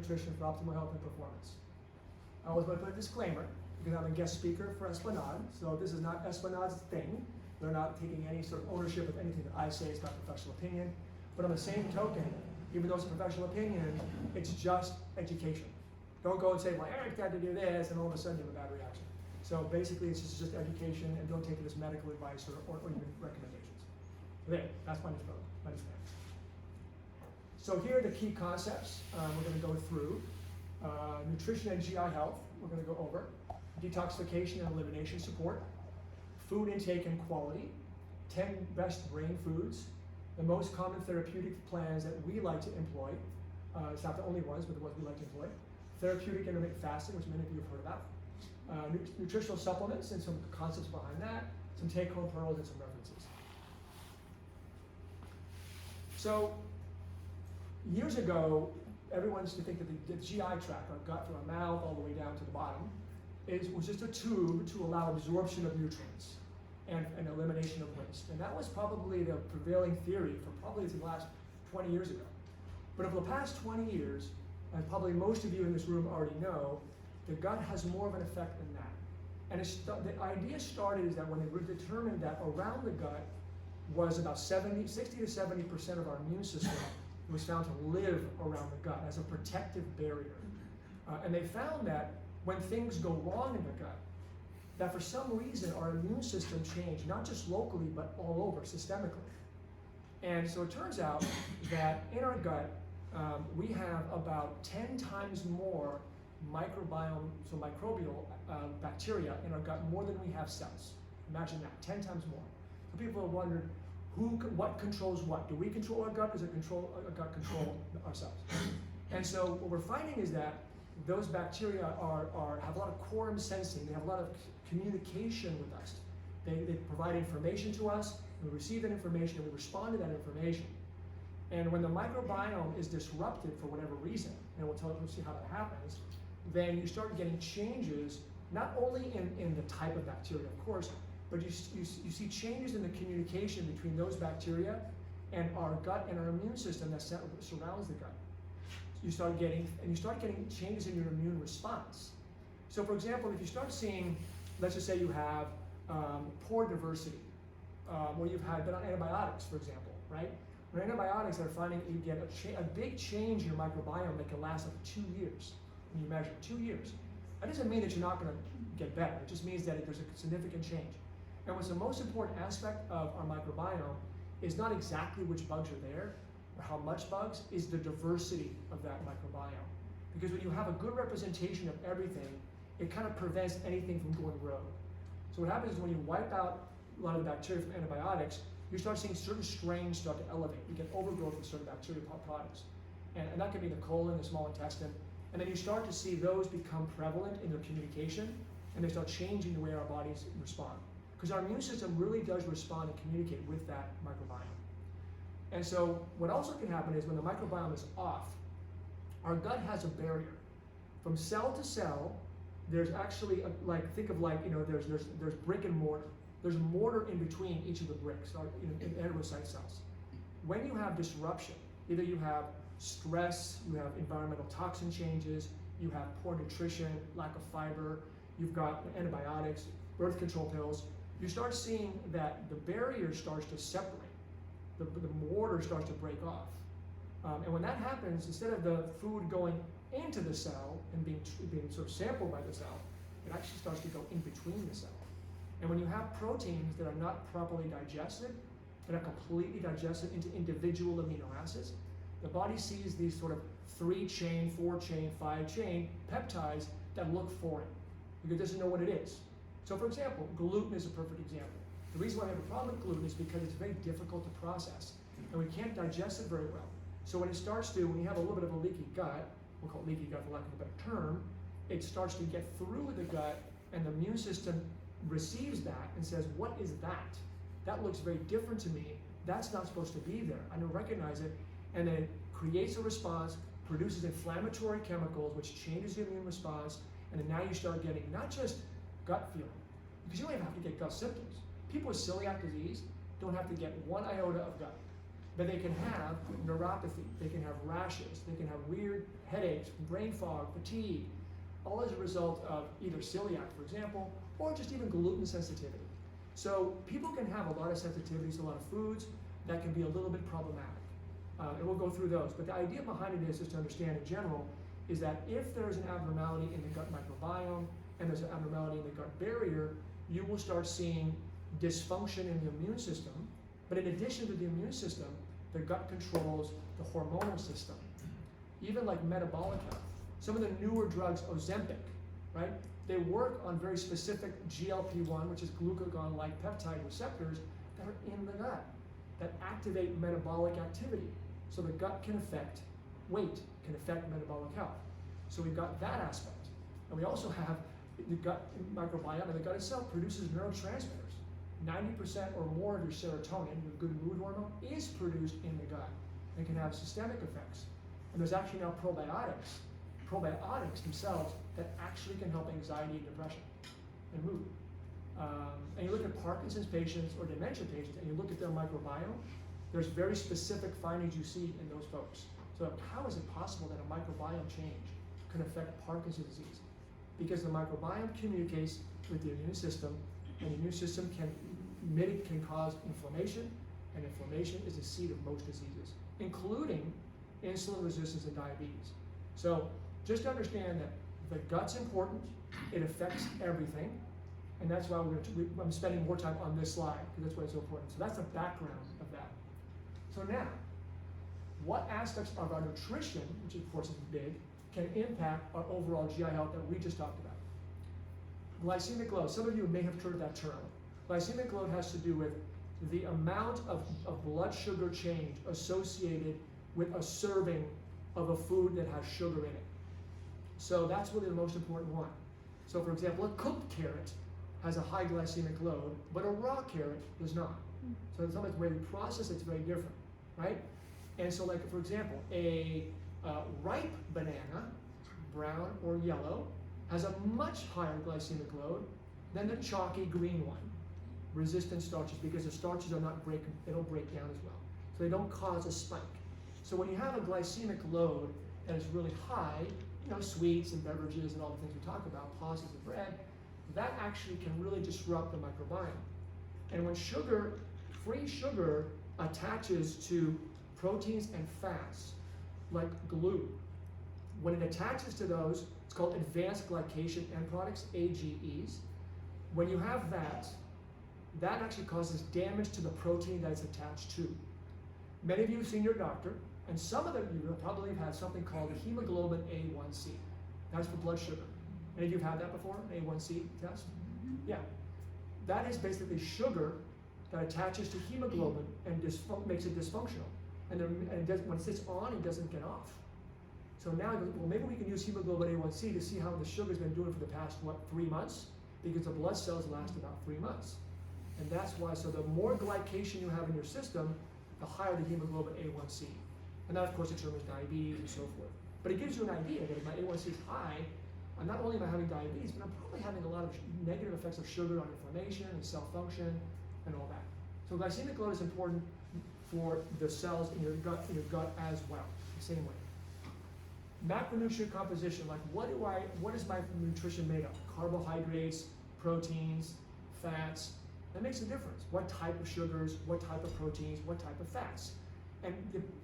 nutrition for optimal health and performance. I always want to put a disclaimer, because I'm a guest speaker for Esplanade, so this is not Esplanade's thing. They're not taking any sort of ownership of anything that I say. It's not professional opinion. But on the same token, even though it's a professional opinion, it's just education. Don't go and say, well, Eric tried to do this, and all of a sudden you have a bad reaction. So basically, it's just education, and don't take it as medical advice or even recommendations. There, that's my disclaimer. So here are the key concepts we're going to go through. Nutrition and GI health, we're going to go over. Detoxification and elimination support. Food intake and quality. 10 best brain foods. The most common therapeutic plans that we like to employ. It's not the only ones, but the ones we like to employ. Therapeutic intermittent fasting, which many of you have heard about. Nutritional supplements and some concepts behind that. Some take-home pearls and some references. So, years ago, everyone used to think that the GI tract, our gut from our mouth all the way down to the bottom, was just a tube to allow absorption of nutrients and elimination of waste. And that was probably the prevailing theory for probably the last 20 years ago. But over the past 20 years, and probably most of you in this room already know, the gut has more of an effect than that. And the idea started is that when they determined that around the gut was about 60 to 70% of our immune system was found to live around the gut as a protective barrier. And they found that when things go wrong in the gut, that for some reason our immune system changed, not just locally, but all over, systemically. And so it turns out that in our gut, we have about 10 times more microbiome, so microbial bacteria in our gut, more than we have cells. Imagine that, 10 times more. So people have wondered, what controls what? Do we control our gut? Does our gut control ourselves? And so what we're finding is that those bacteria have a lot of quorum sensing. They have a lot of communication with us. They provide information to us, and we receive that information, and we respond to that information. And when the microbiome is disrupted for whatever reason, and we'll see how that happens, then you start getting changes, not only in the type of bacteria, of course, but you see changes in the communication between those bacteria and our gut and our immune system that surrounds the gut. You start getting changes in your immune response. So for example, if you start seeing, let's just say you have poor diversity, where you've been on antibiotics, for example, right? When antibiotics are finding that you get a big change in your microbiome that can last up to 2 years. When you measure 2 years. That doesn't mean that you're not going to get better. It just means that there's a significant change. And what's the most important aspect of our microbiome is not exactly which bugs are there, or how much bugs, is the diversity of that microbiome. Because when you have a good representation of everything, it kind of prevents anything from going rogue. So what happens is when you wipe out a lot of the bacteria from antibiotics, you start seeing certain strains start to elevate. You get overgrowth of certain bacterial products. And that could be the colon, the small intestine. And then you start to see those become prevalent in their communication, and they start changing the way our bodies respond. Because our immune system really does respond and communicate with that microbiome. And so what also can happen is when the microbiome is off, our gut has a barrier. From cell to cell, there's actually, there's brick and mortar. There's mortar in between each of the bricks, in enterocyte cells. When you have disruption, either you have stress, you have environmental toxin changes, you have poor nutrition, lack of fiber, you've got antibiotics, birth control pills, you start seeing that the barrier starts to separate. The mortar starts to break off. And when that happens, instead of the food going into the cell and being sort of sampled by the cell, it actually starts to go in between the cell. And when you have proteins that are not properly digested, that are completely digested into individual amino acids, the body sees these sort of 3-chain, 4-chain, 5-chain peptides that look foreign because it doesn't know what it is. So for example, gluten is a perfect example. The reason why we have a problem with gluten is because it's very difficult to process and we can't digest it very well. So when you have a little bit of a leaky gut, we'll call it leaky gut for lack of a better term, it starts to get through the gut and the immune system receives that and says, what is that? That looks very different to me. That's not supposed to be there. I don't recognize it. And then it creates a response, produces inflammatory chemicals, which changes the immune response. And then now you start getting not just gut feeling, because you don't even have to get gut symptoms. People with celiac disease don't have to get 1 iota of gut. But they can have neuropathy, they can have rashes, they can have weird headaches, brain fog, fatigue, all as a result of either celiac, for example, or just even gluten sensitivity. So people can have a lot of sensitivities to a lot of foods that can be a little bit problematic. And we'll go through those. But the idea behind it is just to understand in general is that if there's an abnormality in the gut microbiome and there's an abnormality in the gut barrier, you will start seeing dysfunction in the immune system. But in addition to the immune system, the gut controls the hormonal system, even like metabolic health. Some of the newer drugs, Ozempic, right? They work on very specific GLP-1, which is glucagon-like peptide receptors that are in the gut that activate metabolic activity. So the gut can affect weight, can affect metabolic health. So we've got that aspect. And we also have the gut microbiome, and the gut itself produces neurotransmitters. 90% or more of your serotonin, your good mood hormone, is produced in the gut and can have systemic effects. And there's actually now probiotics themselves that actually can help anxiety and depression and mood. And you look at Parkinson's patients or dementia patients and you look at their microbiome, there's very specific findings you see in those folks. So how is it possible that a microbiome change can affect Parkinson's disease? Because the microbiome communicates with the immune system, and the immune system can cause inflammation, and inflammation is the seed of most diseases, including insulin resistance and diabetes. So just to understand that the gut's important, it affects everything, and that's why I'm spending more time on this slide, because that's why it's so important. So that's the background of that. So now, what aspects of our nutrition, which of course is big, can impact our overall GI health that we just talked about? Glycemic load. Some of you may have heard of that term. Glycemic load has to do with the amount of blood sugar change associated with a serving of a food that has sugar in it. So that's really the most important one. So for example, a cooked carrot has a high glycemic load, but a raw carrot does not. So in some ways, the way we process it's very different, right? And so like, for example, a ripe banana, brown or yellow, has a much higher glycemic load than the chalky green one. Resistant starches, because the starches are not they don't break down as well. So they don't cause a spike. So when you have a glycemic load that is really high, sweets and beverages and all the things we talk about, pastas and bread, that actually can really disrupt the microbiome. And when free sugar attaches to proteins and fats, like glue, when it attaches to those, it's called advanced glycation end products, AGEs. When you have that actually causes damage to the protein that it's attached to. Many of you have seen your doctor, and some of you probably have had something called a hemoglobin A1C. That's for blood sugar. Any of you have had that before, an A1C test? Yeah. That is basically sugar that attaches to hemoglobin and makes it dysfunctional. And when it sits on, it doesn't get off. So now, well, maybe we can use hemoglobin A1C to see how the sugar's been doing for the past, 3 months? Because the blood cells last about 3 months. And that's why, so the more glycation you have in your system, the higher the hemoglobin A1C. And that, of course, determines diabetes and so forth. But it gives you an idea that if my A1C is high, not only am I having diabetes, but I'm probably having a lot of negative effects of sugar on inflammation and cell function and all that. So glycemic load is important for the cells in your gut as well, the same way. Macronutrient composition, like what is my nutrition made of? Carbohydrates, proteins, fats. That makes a difference. What type of sugars, what type of proteins, what type of fats. And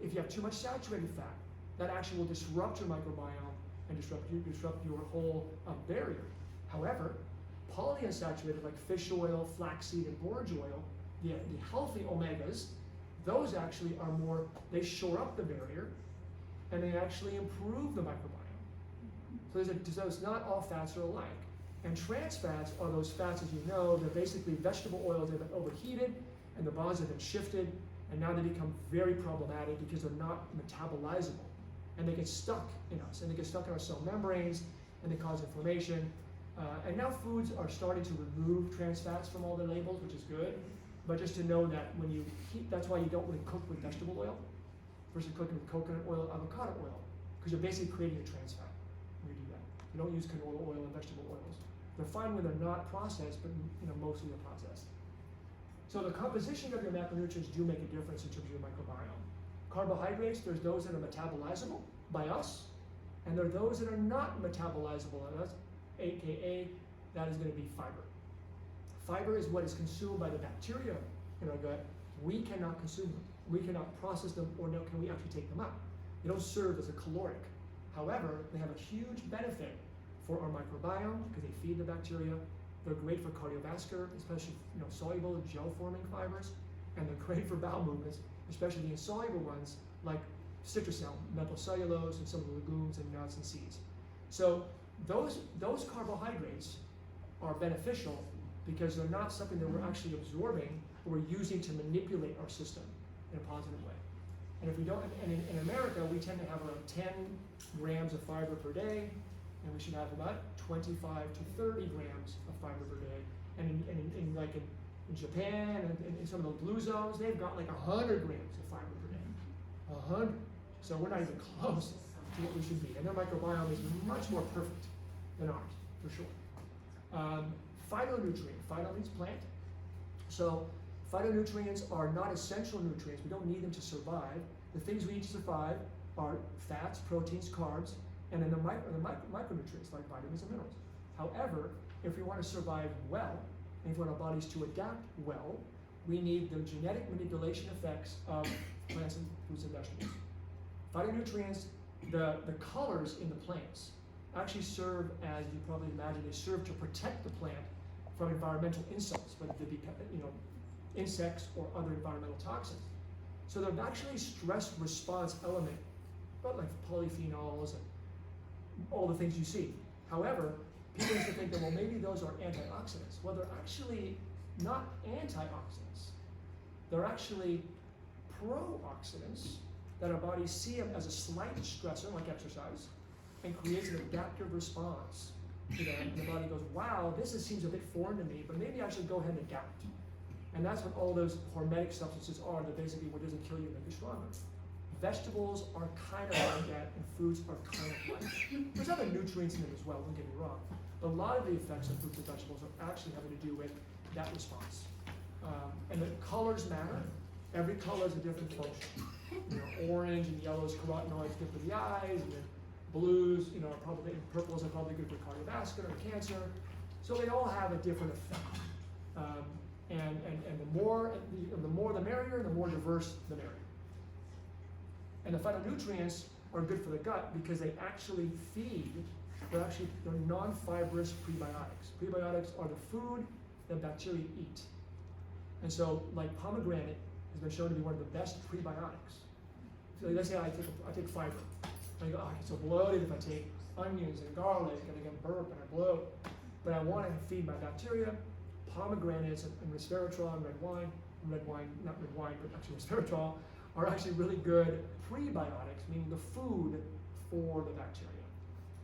if you have too much saturated fat, that actually will disrupt your microbiome and disrupt your whole barrier. However, polyunsaturated like fish oil, flaxseed, and borage oil, the healthy omegas, those actually are more, they shore up the barrier and they actually improve the microbiome. So it's not all fats are alike. And trans fats are those fats, as you know, they're basically vegetable oils that have been overheated and the bonds have been shifted, and now they become very problematic because they're not metabolizable. And they get stuck in us, and they get stuck in our cell membranes, and they cause inflammation. And now foods are starting to remove trans fats from all their labels, which is good. But just to know that when you heat, that's why you don't really cook with vegetable oil versus cooking with coconut oil, avocado oil, because you're basically creating a trans fat when you do that. You don't use canola oil and vegetable oils. They're fine when they're not processed, but mostly they're processed. So the composition of your macronutrients do make a difference in terms of your microbiome. Carbohydrates, there's those that are metabolizable by us, and there are those that are not metabolizable by us, aka that is going to be fiber. Fiber is what is consumed by the bacteria in our gut. We cannot consume them. We cannot process them, or no, can we actually take them up? They don't serve as a caloric. However, they have a huge benefit for our microbiome because they feed the bacteria. They're great for cardiovascular, especially soluble gel-forming fibers, and they're great for bowel movements, especially the insoluble ones like citrusel, mental cellulose, and some of the legumes and nuts and seeds. So those carbohydrates are beneficial because they're not something that we're actually absorbing or we're using to manipulate our system in a positive way. And if we don't, and in America, we tend to have around 10 grams of fiber per day, and we should have about 25 to 30 grams of fiber per day. And in Japan and in some of the blue zones, they've got like 100 grams of fiber per day. 100. So we're not even close to what we should be. And their microbiome is much more perfect than ours, for sure. Phytonutrient. Phyto means plant. So phytonutrients are not essential nutrients. We don't need them to survive. The things we need to survive are fats, proteins, carbs, and then the micronutrients like vitamins and minerals. However, if we want to survive well, and if we want our bodies to adapt well, we need the genetic manipulation effects of plants and fruits and vegetables. Phytonutrients, the colors in the plants actually serve, as you probably imagine, they serve to protect the plant from environmental insults, whether they be insects or other environmental toxins. So they're actually stress response element, but like polyphenols and all the things you see. However, people used to think that, well, maybe those are antioxidants. Well, they're actually not antioxidants. They're actually pro-oxidants that our bodies see them as a slight stressor, like exercise, and creates an adaptive response to that. And the body goes, wow, this seems a bit foreign to me, but maybe I should go ahead and adapt. And that's what all those hormetic substances are, that basically what doesn't kill you make you stronger. Vegetables are kind of like that, and fruits are kind of like that. There's other nutrients in them as well, don't get me wrong. But a lot of the effects of fruits and vegetables are actually having to do with that response. And the colors matter. Every color is a different function. Orange and yellow is carotenoids, good for the eyes, and then blues, are probably, and purples are probably good for cardiovascular and cancer. So they all have a different effect. And the more the merrier, the more diverse the merrier. And the phytonutrients are good for the gut because they actually feed, they're non-fibrous prebiotics. Prebiotics are the food that bacteria eat. And so, like pomegranate has been shown to be one of the best prebiotics. So let's say I take fiber. I go, I get so bloated if I take onions and garlic, and I get burp and I bloat. But I want to feed my bacteria. Pomegranates and resveratrol and red wine, not red wine, but actually resveratrol, are actually really good prebiotics, meaning the food for the bacteria.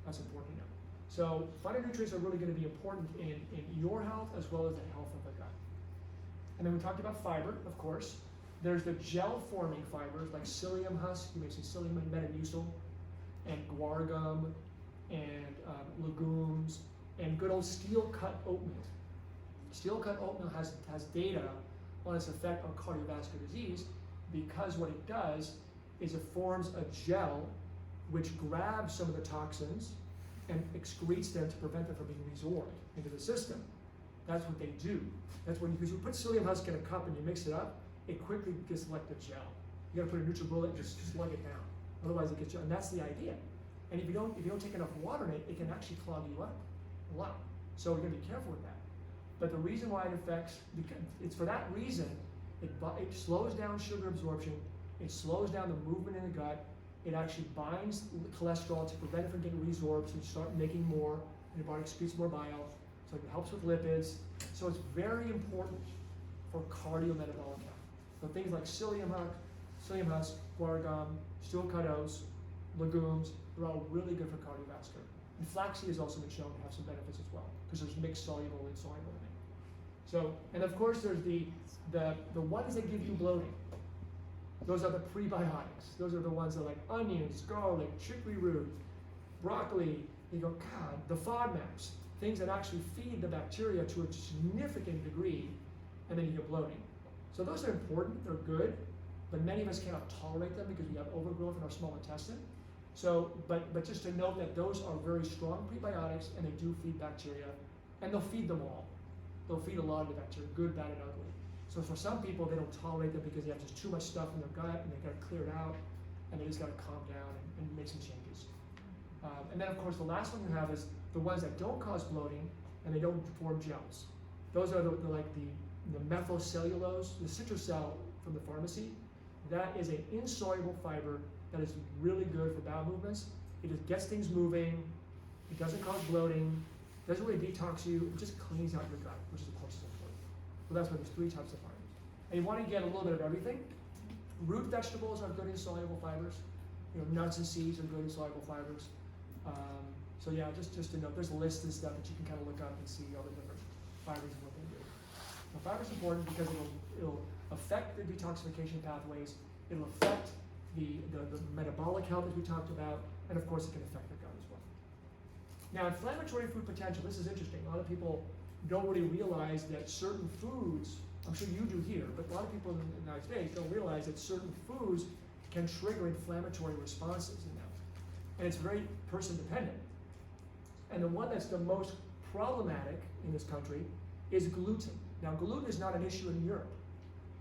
That's important to know. So phytonutrients are really going to be important in your health as well as the health of the gut. And then we talked about fiber, of course. There's the gel-forming fibers like psyllium husk, you may see psyllium and metamucil, and guar gum, and legumes, and good old steel-cut oatmeal. Steel-cut oatmeal has data on its effect on cardiovascular disease because what it does is it forms a gel which grabs some of the toxins and excretes them to prevent them from being resorbed into the system. That's what they do. That's when because you put psyllium husk in a cup and you mix it up, it quickly gets like the gel. You got to put a NutriBullet and just slug it down. Otherwise, it gets you. And that's the idea. And if you don't take enough water in it, it can actually clog you up a lot. So we're going to be careful with that. But the reason why it affects, it's for that reason, it slows down sugar absorption, it slows down the movement in the gut, it actually binds cholesterol to prevent it from getting resorbed, so you start making more, and your body excretes more bile, so it helps with lipids. So it's very important for cardiometabolic health. So things like psyllium husk, guar gum, steel-cut oats, legumes, they're all really good for cardiovascular. And flaxseed has also been shown to have some benefits as well, because there's mixed soluble and insoluble in it. So, and of course there's the ones that give you bloating. Those are the prebiotics. Those are the ones that are like onions, garlic, chicory root, broccoli. You go, God, the FODMAPs, things that actually feed the bacteria to a significant degree, and then you get bloating. So those are important, they're good, but many of us cannot tolerate them because we have overgrowth in our small intestine. So, but just to note that those are very strong prebiotics and they do feed bacteria, and they'll feed them all. They'll feed a lot of the bacteria, good, bad, and ugly. So for some people, they don't tolerate them because they have just too much stuff in their gut and they've got to clear it out, and they just got to calm down and make some changes. And then of course the last one you have is the ones that don't cause bloating and they don't form gels. Those are like the methylcellulose, the citrocell from the pharmacy. That is an insoluble fiber that is really good for bowel movements. It just gets things moving, it doesn't cause bloating, doesn't really detox you, it just cleans out your gut, which is of course important. So that's why there's 3 types of fibers. And you want to get a little bit of everything. Root vegetables are good insoluble fibers. Nuts and seeds are good insoluble fibers. So yeah, just to note, there's a list and stuff that you can kind of look up and see all the different fibers and what they do. Now, fiber's important because it'll affect the detoxification pathways. It'll affect the metabolic health as we talked about, and of course it can affect the gut as well. Now, inflammatory food potential, this is interesting. A lot of people don't really realize that certain foods, I'm sure you do here, but a lot of people in the United States don't realize that certain foods can trigger inflammatory responses in them. And it's very person dependent. And the one that's the most problematic in this country is gluten. Now, gluten is not an issue in Europe.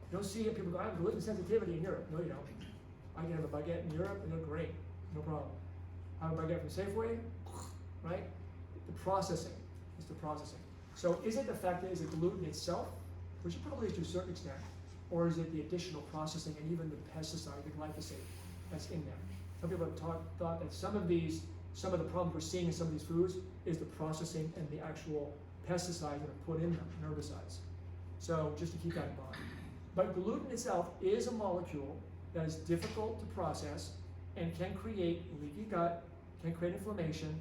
You don't see it, people go, I have gluten sensitivity in Europe. No, you don't. I can have a baguette in Europe and they're great, no problem. I have a baguette from Safeway, right? The processing is the processing. So is it the fact that is it gluten itself, which it probably is to a certain extent, or is it the additional processing and even the pesticide, the glyphosate that's in there? Some people have thought that some of the problems we're seeing in some of these foods is the processing and the actual pesticides that are put in them, and herbicides. So just to keep that in mind. But gluten itself is a molecule that is difficult to process and can create leaky gut, can create inflammation,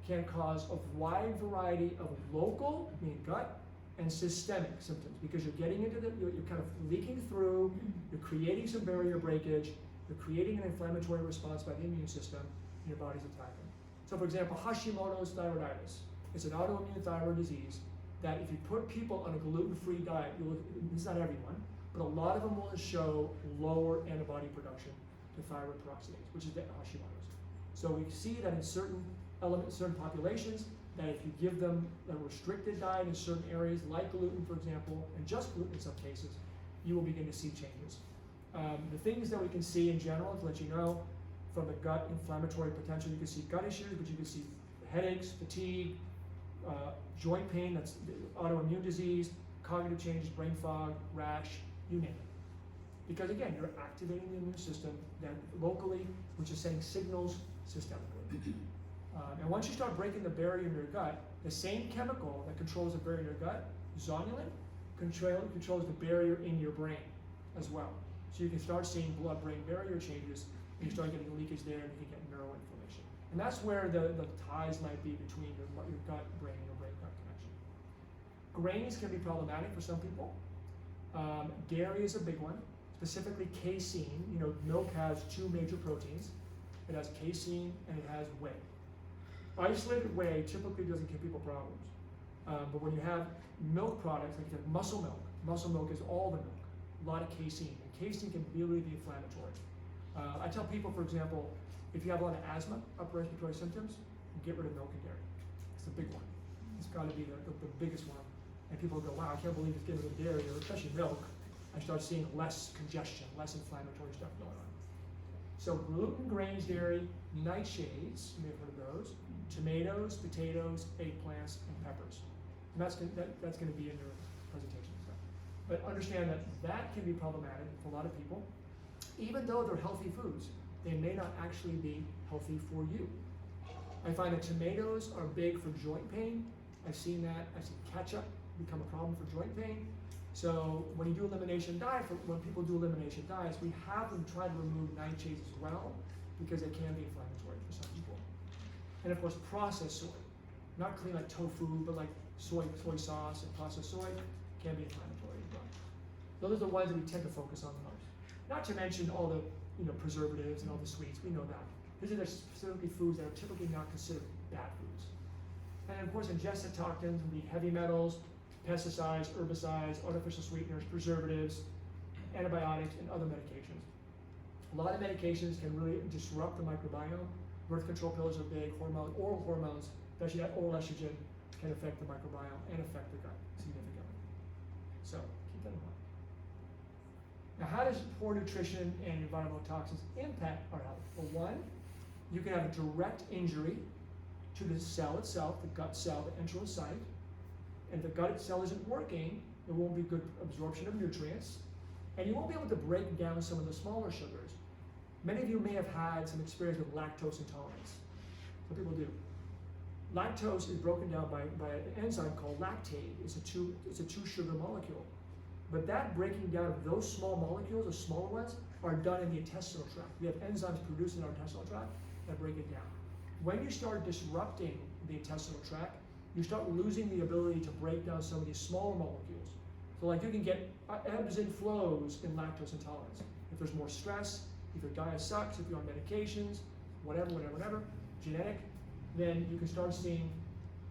can cause a wide variety of local, meaning gut, and systemic symptoms, because you're getting into you're kind of leaking through, you're creating some barrier breakage, you're creating an inflammatory response by the immune system, and your body's attacking. So for example, Hashimoto's thyroiditis. It's an autoimmune thyroid disease that if you put people on a gluten-free diet, it's not everyone, but a lot of them will show lower antibody production to thyroid peroxidase, which is the Hashimoto's. So we see that in certain populations, that if you give them a restricted diet in certain areas, like gluten, for example, and just gluten in some cases, you will begin to see changes. The things that we can see in general, to let you know, from the gut inflammatory potential, you can see gut issues, but you can see headaches, fatigue, joint pain, that's autoimmune disease, cognitive changes, brain fog, rash, you name it. Because again, you're activating the immune system that locally, which is sending signals systemically. And once you start breaking the barrier in your gut, the same chemical that controls the barrier in your gut, zonulin, controls the barrier in your brain as well. So you can start seeing blood-brain barrier changes, and you start getting leakage there, and you can get neuroinflammation. And that's where the ties might be between your gut-brain and your brain-gut connection. Grains can be problematic for some people. Dairy is a big one, specifically casein. Milk has 2 major proteins. It has casein and it has whey. Isolated whey typically doesn't give people problems. But when you have milk products, like you have muscle milk is all the milk, a lot of casein. And casein can really be inflammatory. I tell people, for example, if you have a lot of asthma, upper respiratory symptoms, get rid of milk and dairy. It's the big one. It's got to be the biggest one. And people go, wow, I can't believe it's getting rid of dairy, or especially milk. I start seeing less congestion, less inflammatory stuff going on. So gluten, grains, dairy, nightshades, you may have heard of those, tomatoes, potatoes, eggplants, and peppers. And that's going to be in your presentation stuff. But understand that can be problematic for a lot of people. Even though they're healthy foods, they may not actually be healthy for you. I find that tomatoes are big for joint pain. I've seen ketchup become a problem for joint pain. So when you do when people do elimination diets, we have them try to remove nightshades as well, because it can be inflammatory for some people. And of course, processed soy, not clean like tofu, but like soy sauce and processed soy can be inflammatory as well. Those are the ones that we tend to focus on the most. Not to mention all the preservatives and all the sweets. We know that. These are specifically foods that are typically not considered bad foods. And of course, ingested toxins would be heavy metals, pesticides, herbicides, artificial sweeteners, preservatives, antibiotics, and other medications. A lot of medications can really disrupt the microbiome. Birth control pills are big, oral hormones, especially that oral estrogen, can affect the microbiome and affect the gut significantly. So keep that in mind. Now, how does poor nutrition and environmental toxins impact our health? For one, you can have a direct injury to the cell itself, the gut cell, the enteral site. And if the gut cell isn't working, there won't be good absorption of nutrients, and you won't be able to break down some of the smaller sugars. Many of you may have had some experience with lactose intolerance. Some people do. Lactose is broken down by an enzyme called lactate. It's a two sugar molecule. But that breaking down of those small molecules, the smaller ones, are done in the intestinal tract. We have enzymes produced in our intestinal tract that break it down. When you start disrupting the intestinal tract, you start losing the ability to break down some of these smaller molecules. So like you can get ebbs and flows in lactose intolerance. If there's more stress, if your diet sucks, if you're on medications, whatever, genetic, then you can start seeing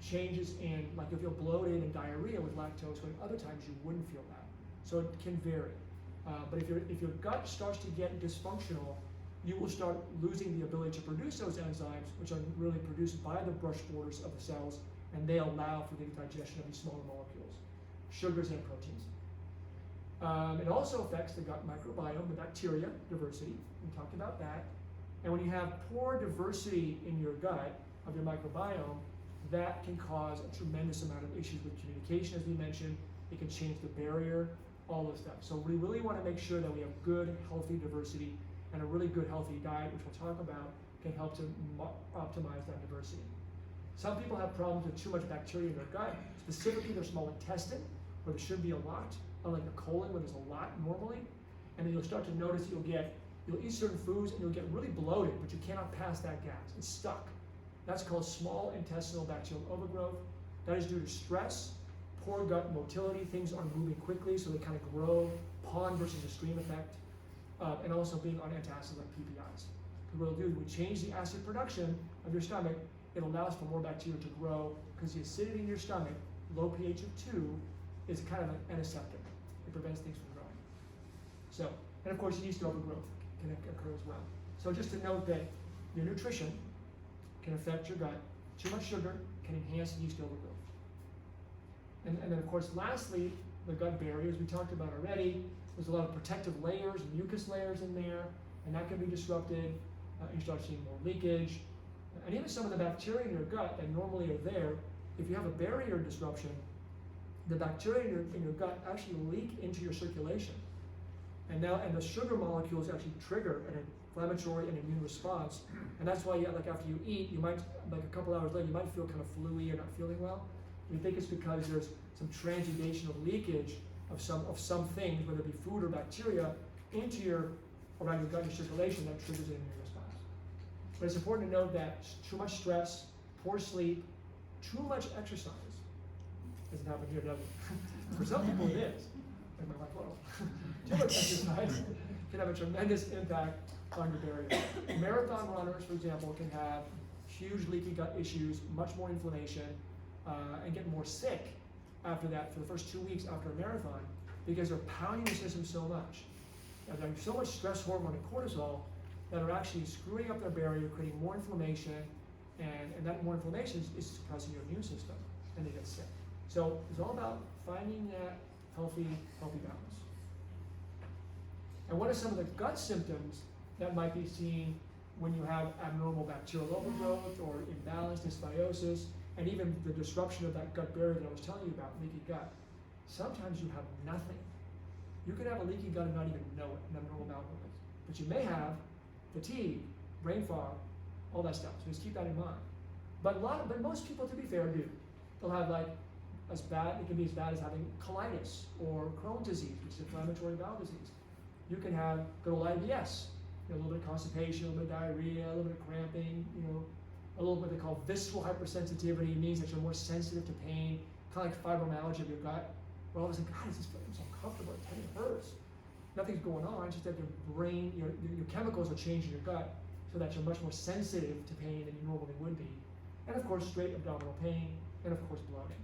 changes in, like you'll feel bloated and diarrhea with lactose when other times you wouldn't feel that. So it can vary. But if your gut starts to get dysfunctional, you will start losing the ability to produce those enzymes, which are really produced by the brush borders of the cells, and they allow for the digestion of these smaller molecules, sugars and proteins. It also affects the gut microbiome, the bacteria diversity. We talked about that. And when you have poor diversity in your gut of your microbiome, that can cause a tremendous amount of issues with communication, as we mentioned. It can change the barrier, all those stuff. So we really want to make sure that we have good, healthy diversity, and a really good, healthy diet, which we'll talk about, can help to optimize that diversity. Some people have problems with too much bacteria in their gut, specifically their small intestine, where there should be a lot, unlike the colon, where there's a lot normally. And then you'll start to notice you'll eat certain foods and you'll get really bloated, but you cannot pass that gas. It's stuck. That's called small intestinal bacterial overgrowth. That is due to stress, poor gut motility, things aren't moving quickly, so they kind of grow, pond versus a stream effect, and also being on antacids like PPIs. What it'll do is we change the acid production of your stomach, it allows for more bacteria to grow, because the acidity in your stomach, low pH of 2, is kind of an antiseptic. It prevents things from growing. So, and of course yeast overgrowth can occur as well. So just to note that your nutrition can affect your gut. Too much sugar can enhance yeast overgrowth. And then of course lastly, the gut barriers we talked about already. There's a lot of protective layers, mucus layers in there, and that can be disrupted. You start seeing more leakage. And even some of the bacteria in your gut that normally are there, if you have a barrier disruption, the bacteria in your gut actually leak into your circulation. And the sugar molecules actually trigger an inflammatory and immune response. And that's why, like after you eat, you might, like a couple hours later, you might feel kind of fluey or not feeling well. We think it's because there's some transudation of leakage of some things, whether it be food or bacteria, around your gut and circulation that triggers an immune response. But it's important to note that too much stress, poor sleep, too much exercise, doesn't happen here, does it? For some people it is. Like my wife, well, too much exercise can have a tremendous impact on your barrier. Marathon runners, for example, can have huge leaky gut issues, much more inflammation, and get more sick after that for the first 2 weeks after a marathon, because they're pounding the system so much. And there's so much stress hormone and cortisol that are actually screwing up their barrier, creating more inflammation, and that more inflammation is suppressing your immune system, and they get sick. So it's all about finding that healthy balance. And what are some of the gut symptoms that might be seen when you have abnormal bacterial overgrowth or imbalance, dysbiosis, and even the disruption of that gut barrier that I was telling you about, leaky gut? Sometimes you have nothing. You can have a leaky gut and not even know it, an abnormal bowel movement. But you may have fatigue, brain fog, all that stuff. So just keep that in mind. But most people, to be fair, do. They'll have it can be as bad as having colitis or Crohn's disease, which is inflammatory bowel disease. You can have good old IBS, a little bit of constipation, a little bit of diarrhea, a little bit of cramping, a little bit they call visceral hypersensitivity. It means that you're more sensitive to pain, kind of like fibromyalgia of your gut. Where all of a sudden, God, this feeling so uncomfortable, it hurts. Nothing's going on, it's just that your brain, your chemicals are changing your gut so that you're much more sensitive to pain than you normally would be. And of course, straight abdominal pain, and of course, bloating.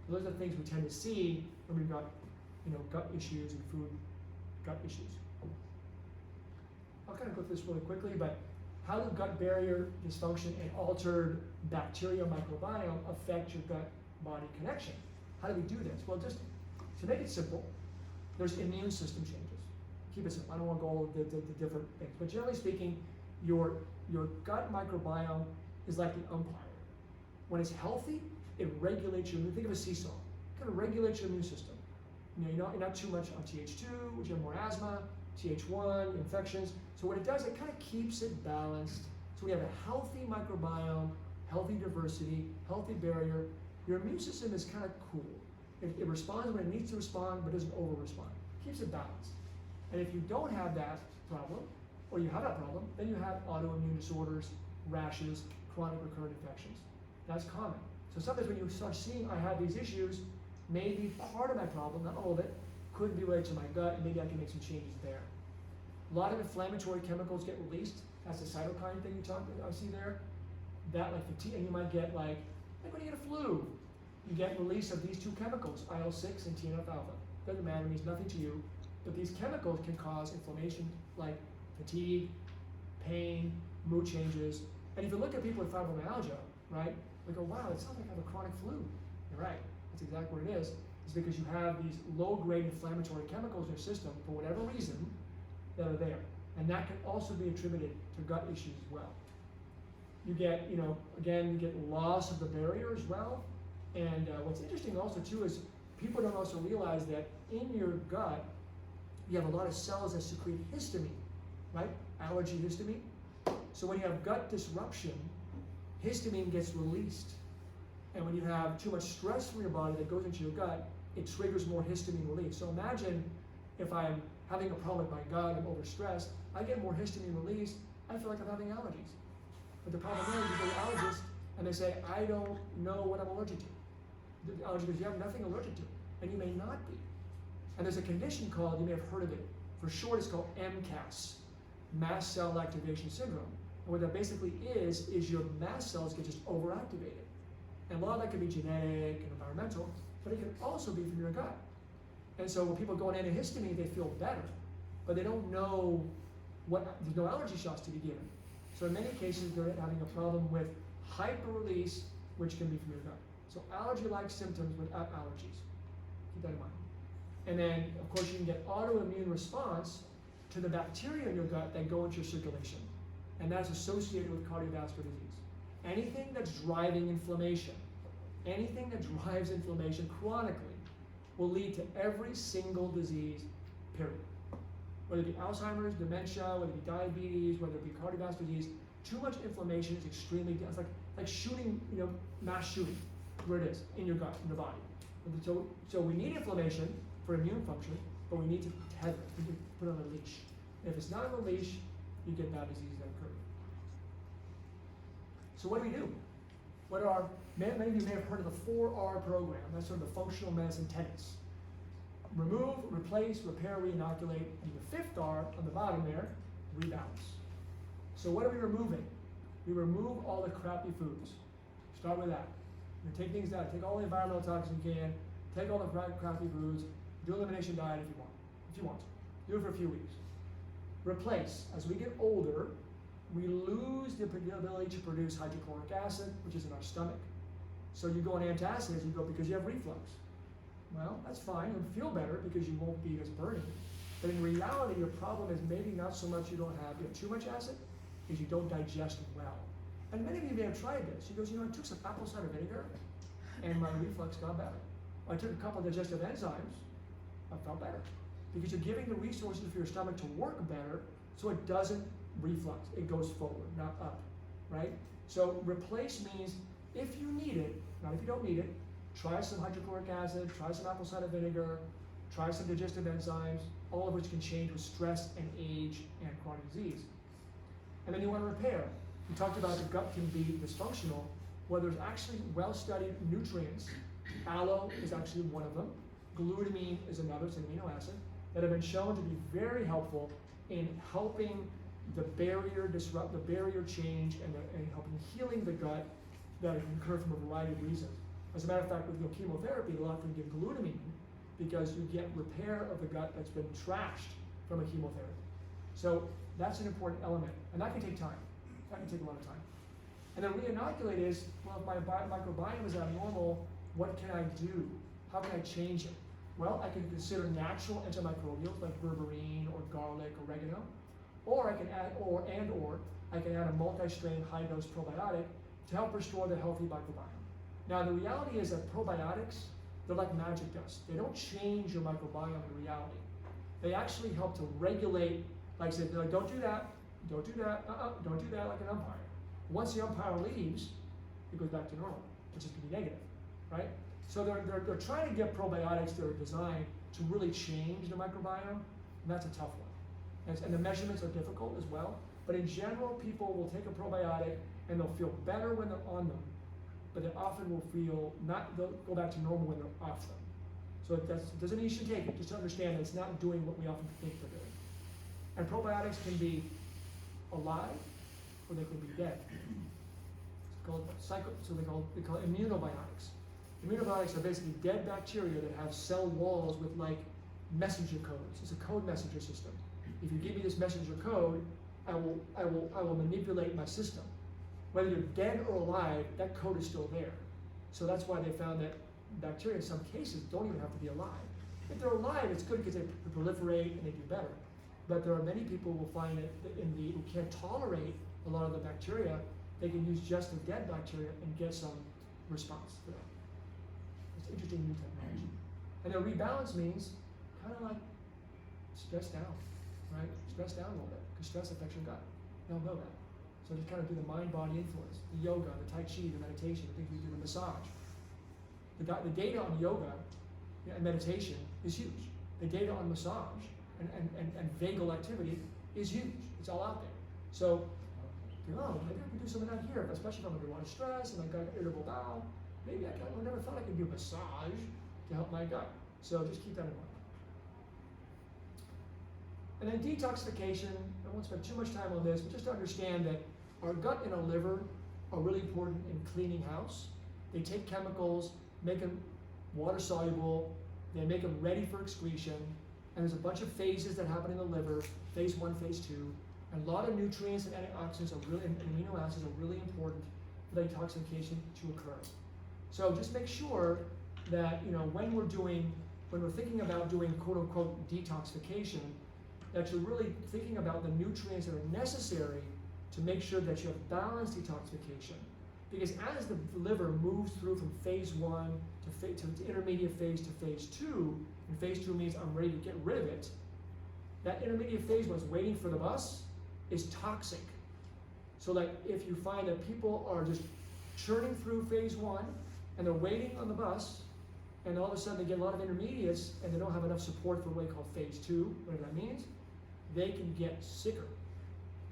So those are the things we tend to see when we've got, gut issues and food gut issues. I'll kind of go through this really quickly, but how do gut barrier dysfunction and altered bacterial microbiome affect your gut-body connection? How do we do this? Well, just to make it simple, there's immune system changes. Keep it simple. I don't want to go over the different things, but generally speaking, your gut microbiome is like the umpire. When it's healthy, it regulates your immune. Think of a seesaw. It kind of regulates your immune system. You're not too much on TH2, which you have more asthma, TH1, infections. So what it does, it kind of keeps it balanced. So we have a healthy microbiome, healthy diversity, healthy barrier. Your immune system is kind of cool. It responds when it needs to respond, but doesn't over-respond. Keeps it balanced. And if you don't have that problem, or you have that problem, then you have autoimmune disorders, rashes, chronic recurrent infections. That's common. So sometimes when you start seeing I have these issues, maybe part of my problem, not all of it, could be related to my gut, and maybe I can make some changes there. A lot of inflammatory chemicals get released. That's the cytokine thing I see there. That like fatigue, and you might get like when you get a flu, you get release of these two chemicals, IL-6 and TNF-alpha. Doesn't matter, means nothing to you, but these chemicals can cause inflammation like fatigue, pain, mood changes. And if you look at people with fibromyalgia, right, we go, wow, it sounds like I have a chronic flu. You're right, that's exactly what it is. It's because you have these low-grade inflammatory chemicals in your system, for whatever reason, that are there. And that can also be attributed to gut issues as well. You get, again, you get loss of the barrier as well. And what's interesting also too is people don't also realize that in your gut, you have a lot of cells that secrete histamine, right? Allergy histamine. So when you have gut disruption, histamine gets released. And when you have too much stress from your body that goes into your gut, it triggers more histamine release. So imagine if I'm having a problem with my gut, I'm overstressed, I get more histamine release, I feel like I'm having allergies. But the problem is, you go to the allergist and they say, I don't know what I'm allergic to. The allergist goes, you have nothing allergic to, and you may not be. And there's a condition called, you may have heard of it, for short it's called MCAS, mast cell activation syndrome. And what that basically is your mast cells get just overactivated. And a lot of that can be genetic and environmental, but it can also be from your gut. And so when people go on antihistamine, they feel better, but they don't know there's no allergy shots to be given. So in many cases, they're having a problem with hyperrelease, which can be from your gut. So allergy-like symptoms without allergies. Keep that in mind. And then, of course, you can get autoimmune response to the bacteria in your gut that go into your circulation. And that's associated with cardiovascular disease. Anything that's driving inflammation, anything that drives inflammation chronically will lead to every single disease, period. Whether it be Alzheimer's, dementia, whether it be diabetes, whether it be cardiovascular disease, too much inflammation is extremely, it's like shooting, mass shooting, where it is, in your gut, in the body. So we need inflammation for immune function, but we need to tether it, we need to put it on a leash. And if it's not on a leash, you get bad diseases that occur. So what do we do? Many of you may have heard of the 4R program. That's sort of the functional medicine tenets. Remove, replace, repair, reinoculate, and the 5th R on the bottom there, rebalance. So what are we removing? We remove all the crappy foods. Start with that. You take things out, take all the environmental toxins you can, take all the crappy foods, do elimination diet if you want. Do it for a few weeks. Replace. As we get older, we lose the ability to produce hydrochloric acid, which is in our stomach. So you go on antacids, because you have reflux. Well, that's fine, you'll feel better because you won't be as burning. But in reality, your problem is maybe not so much you have too much acid, is you don't digest well. And many of you may have tried this. She goes, I took some apple cider vinegar and my reflux got better. I took a couple of digestive enzymes, I felt better. Because you're giving the resources for your stomach to work better so it doesn't reflux, it goes forward, not up, right? So replace means if you need it, not if you don't need it, try some hydrochloric acid, try some apple cider vinegar, try some digestive enzymes, all of which can change with stress and age and chronic disease. And then you want to repair. We talked about the gut can be dysfunctional. Well, there's actually well-studied nutrients. Aloe is actually one of them. Glutamine is another, it's an amino acid, that have been shown to be very helpful in helping the barrier disrupt, the barrier change, and helping healing the gut that can occur from a variety of reasons. As a matter of fact, with chemotherapy, they'll often give glutamine because you get repair of the gut that's been trashed from a chemotherapy. So that's an important element, and that can take time. That can take a lot of time. And then re-inoculate is, well, if my microbiome is abnormal, what can I do? How can I change it? Well, I can consider natural antimicrobials like berberine or garlic, oregano, or I can add, or I can add a multi-strain high-dose probiotic to help restore the healthy microbiome. Now, the reality is that probiotics, they're like magic dust. They don't change your microbiome in reality. They actually help to regulate, like I said, they're like, don't do that, don't do that, don't do that, like an umpire. Once the umpire leaves, it goes back to normal, which is going to be negative, right? So they're trying to get probiotics that are designed to really change the microbiome, and that's a tough one. And the measurements are difficult as well, but in general, people will take a probiotic and they'll feel better when they're on them, but they often will feel they'll go back to normal when they're off them. So that doesn't mean you should take it, just to understand that it's not doing what we often think they're doing. And probiotics can be alive, or they can be dead. It's called so they call it immunobiotics. Immunobiotics are basically dead bacteria that have cell walls with like messenger codes. It's a code messenger system. If you give me this messenger code, I will manipulate my system. Whether you're dead or alive, that code is still there. So that's why they found that bacteria in some cases don't even have to be alive. If they're alive, it's good because they proliferate and they do better. But there are many people who will find that who can't tolerate a lot of the bacteria, they can use just the dead bacteria and get some response to that. It's interesting new technology. And then rebalance means kind of like stress down, right? Stress down a little bit, because stress affects your gut. You don't know that. So just kind of do the mind-body influence, the yoga, the tai chi, the meditation, the things we do, the massage. The data on yoga and meditation is huge. The data on massage and vagal activity is huge. It's all out there. So, maybe I can do something out here, especially if I'm under a lot of stress and I've got irritable bowel. Maybe I never thought I could do a massage to help my gut. So just keep that in mind. And then detoxification, I won't spend too much time on this, but just to understand that our gut and our liver are really important in cleaning house. They take chemicals, make them water soluble, they make them ready for excretion, and there's a bunch of phases that happen in the liver, phase 1, phase 2, and a lot of nutrients and antioxidants and amino acids are really important for the detoxification to occur. So just make sure that when we're thinking about doing quote unquote detoxification, that you're really thinking about the nutrients that are necessary to make sure that you have balanced detoxification. Because as the liver moves through from phase 1 to intermediate phase to phase 2, and phase 2 means I'm ready to get rid of it, that intermediate phase was waiting for the bus is toxic. So like if you find that people are just churning through phase 1 and they're waiting on the bus, and all of a sudden they get a lot of intermediates and they don't have enough support for what we call phase 2, whatever that means, they can get sicker.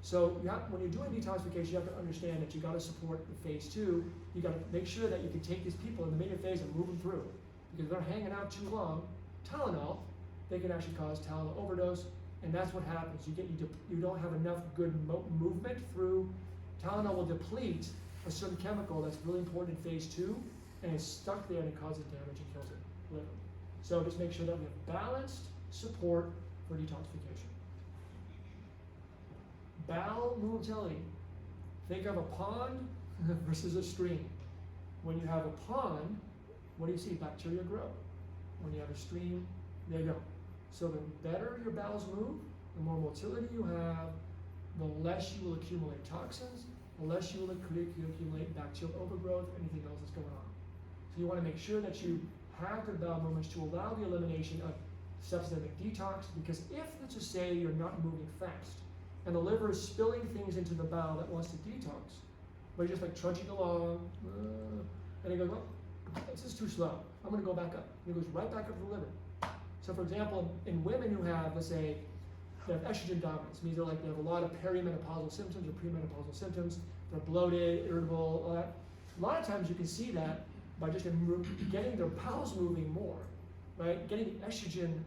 So when you're doing detoxification, you have to understand that you got to support the phase 2. You got to make sure that you can take these people in the intermediate phase and move them through. Because if they're hanging out too long, Tylenol, they can actually cause Tylenol overdose, and that's what happens. You don't have enough good movement through. Tylenol will deplete a certain chemical that's really important in phase 2, and it's stuck there and it causes damage and kills it, liver. So just make sure that we have balanced support for detoxification. Bowel motility. Think of a pond versus a stream. When you have a pond, what do you see? Bacteria grow. When you have a stream, they don't. So the better your bowels move, the more motility you have, the less you will accumulate toxins, the less you will accumulate bacterial overgrowth, anything else that's going on. So you want to make sure that you have good bowel movements to allow the elimination of substances that make detox, because if, let's just say, you're not moving fast, and the liver is spilling things into the bowel that wants to detox, but you're just like trudging along, and it goes, well, this is too slow. I'm going to go back up. And it goes right back up to the liver. So for example, in women who have, let's say, they have estrogen dominance, means they have a lot of perimenopausal symptoms or premenopausal symptoms, they're bloated, irritable, all that. A lot of times you can see that by just getting their bowels moving more, right? Getting the estrogen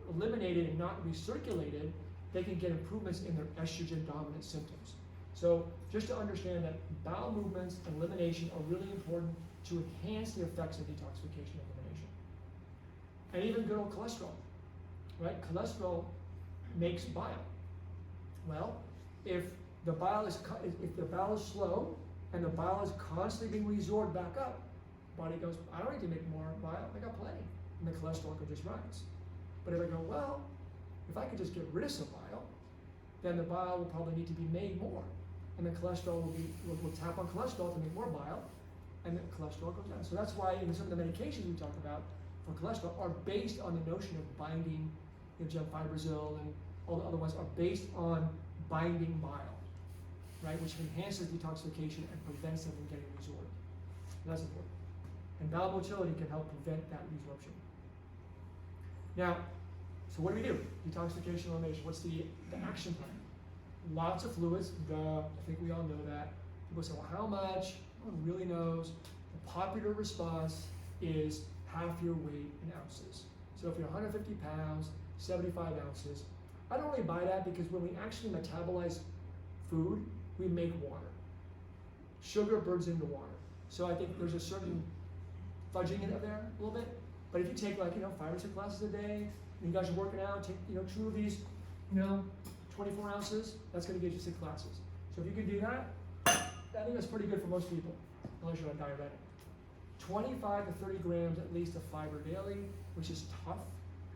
eliminated and not recirculated, they can get improvements in their estrogen dominant symptoms. So just to understand that bowel movements and elimination are really important to enhance the effects of detoxification and elimination. And even good old cholesterol, right? Cholesterol makes bile? Well, if the bile is slow and the bile is constantly being resorbed back up, body goes, I don't need to make more bile, I got plenty, and the cholesterol can just rise. But if I go, well, if I could just get rid of some bile, then the bile will probably need to be made more, and the cholesterol will tap on cholesterol to make more bile, and the cholesterol goes down. So that's why in some of the medications we talk about for cholesterol are based on the notion of binding, gemfibrozil and all the other ones are based on binding bile, right, which enhances detoxification and prevents them from getting resorbed. That's important. And bowel motility can help prevent that resorption. Now, so what do? Detoxification, elimination. What's the action plan? Lots of fluids. I think we all know that. People say, well, how much? No one really knows. The popular response is half your weight in ounces. So if you're 150 pounds, 75 ounces. I don't really buy that because when we actually metabolize food, we make water. Sugar burns into water. So I think there's a certain fudging in it there a little bit. But if you take 5 or 6 glasses a day, and you guys are working out, take 2 of these, 24 ounces, that's going to get you 6 glasses. So if you can do that, I think that's pretty good for most people, unless you're on diuretic. 25 to 30 grams at least of fiber daily, which is tough.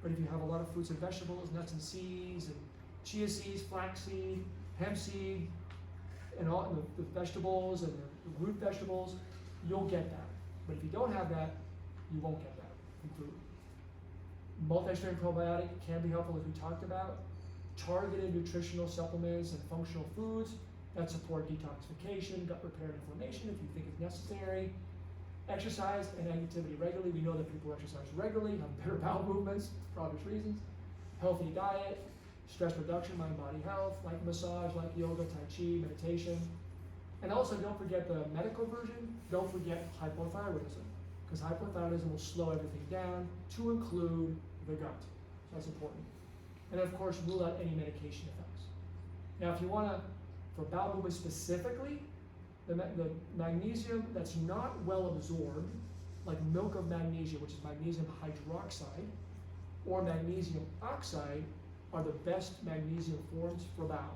But if you have a lot of fruits and vegetables, nuts and seeds, and chia seeds, flaxseed, hemp seed, and all the vegetables and the root vegetables, you'll get that. But if you don't have that, you won't get that from food. Multi-strain probiotic can be helpful, as we talked about. Targeted nutritional supplements and functional foods that support detoxification, gut repair, and inflammation if you think it's necessary. Exercise and activity regularly. We know that people who exercise regularly have better bowel movements for obvious reasons. Healthy diet, stress reduction, mind-body health, like massage, like yoga, tai chi, meditation. And also don't forget the medical version, don't forget hypothyroidism, because hypothyroidism will slow everything down to include the gut. So that's important. And of course, rule out any medication effects. Now, if you want to, for bowel movement specifically, the magnesium that's not well absorbed, like milk of magnesia, which is magnesium hydroxide, or magnesium oxide, are the best magnesium forms for bowel.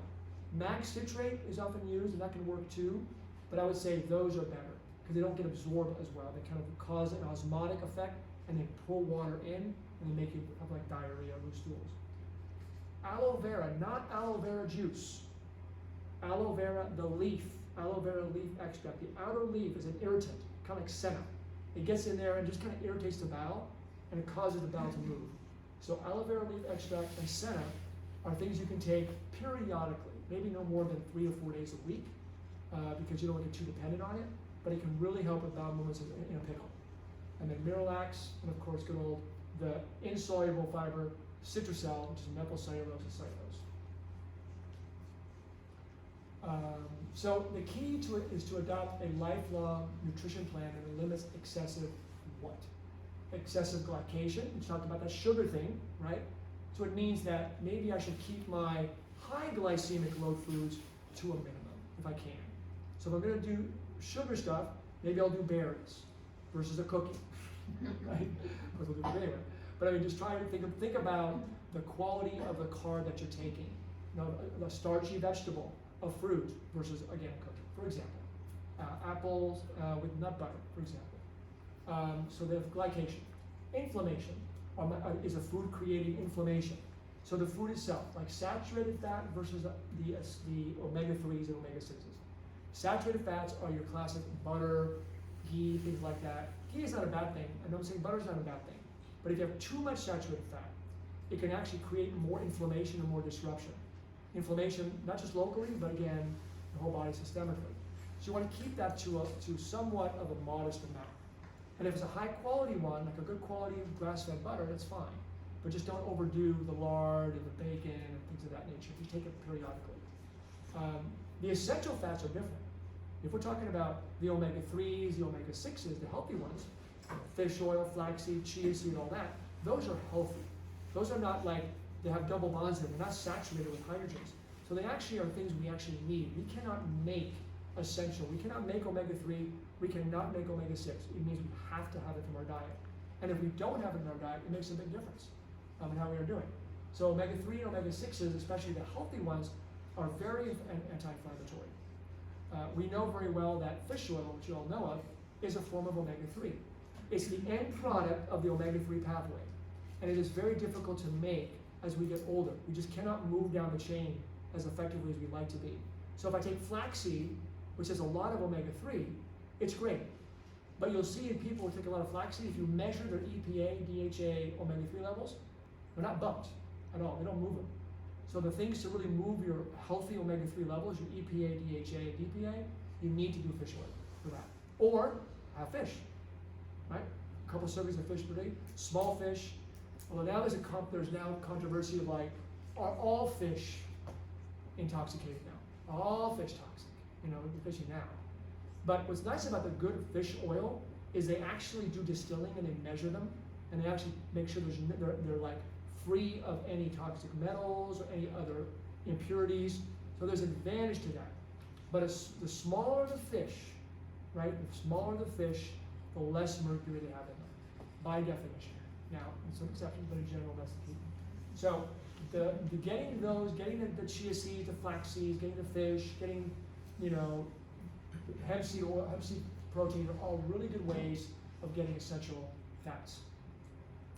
Mag citrate is often used, and that can work too, but I would say those are better because they don't get absorbed as well. They kind of cause an osmotic effect, and they pull water in, and they make you have like diarrhea or loose stools. Aloe vera, not aloe vera juice. Aloe vera, the leaf, aloe vera leaf extract. The outer leaf is an irritant, kind of like senna. It gets in there and just kind of irritates the bowel, and it causes the bowel to move. So aloe vera leaf extract and senna are things you can take periodically, maybe no more than 3 or 4 days a week, because you don't want to get too dependent on it, but it can really help with bowel movements in a pickle. And then Miralax, and of course good old, the insoluble fiber, Citrusel, which is methylcellulose and cellulose. So the key to it is to adopt a lifelong nutrition plan that limits excessive what? Excessive glycation. We talked about that sugar thing, right? So it means that maybe I should keep my high glycemic load foods to a minimum if I can. So if I'm going to do sugar stuff, maybe I'll do berries versus a cookie, right? Because we'll do it anyway. But I mean, just try to think about the quality of the carb that you're taking. A starchy vegetable, a fruit versus, again, a cookie, for example. Apples with nut butter, for example. So they have glycation. Inflammation is a food creating inflammation. So the food itself, like saturated fat versus the omega-3s and omega-6s. Saturated fats are your classic butter, ghee, things like that. Ghee is not a bad thing, and I'm saying butter is not a bad thing. But if you have too much saturated fat, it can actually create more inflammation and more disruption. Inflammation, not just locally, but again, the whole body systemically. So you want to keep that to somewhat of a modest amount. And if it's a high quality one, like a good quality grass-fed butter, that's fine. But just don't overdo the lard and the bacon and things of that nature. Just take it periodically. The essential fats are different. If we're talking about the omega-3s, the omega-6s, the healthy ones, fish oil, flaxseed, chia seed, all that, those are healthy. Those are not like they have double bonds in them. They're not saturated with hydrogens. So they actually are things we actually need. We cannot make essential. We cannot make omega-3. We cannot make omega-6. It means we have to have it from our diet. And if we don't have it in our diet, it makes a big difference in how we are doing. So omega-3 and omega-6s, especially the healthy ones, are very anti-inflammatory. We know very well that fish oil, which you all know of, is a form of omega-3. It's the end product of the omega-3 pathway. And it is very difficult to make as we get older. We just cannot move down the chain as effectively as we'd like to be. So if I take flaxseed, which has a lot of omega-3, it's great. But you'll see in people who take a lot of flaxseed, if you measure their EPA, DHA, omega-3 levels, they're not bumped at all. They don't move them. So the things to really move your healthy omega-3 levels, your EPA, DHA, and DPA, you need to do fish oil for that. Or have fish, right? A couple servings of fish per day. Small fish. Although now there's now controversy of like, are all fish intoxicated now? Are all fish toxic? You know, we're fishing now. But what's nice about the good fish oil is they actually do distilling and they measure them, and they actually make sure they're like free of any toxic metals or any other impurities. So there's an advantage to that. But the smaller the fish, right? The smaller the fish, the less mercury they have in them, by definition. Now, in some exceptions, but in general, that's the key. So getting the chia seeds, the flax seeds, getting the fish, getting, you know, hemp seed oil, hemp seed protein are all really good ways of getting essential fats.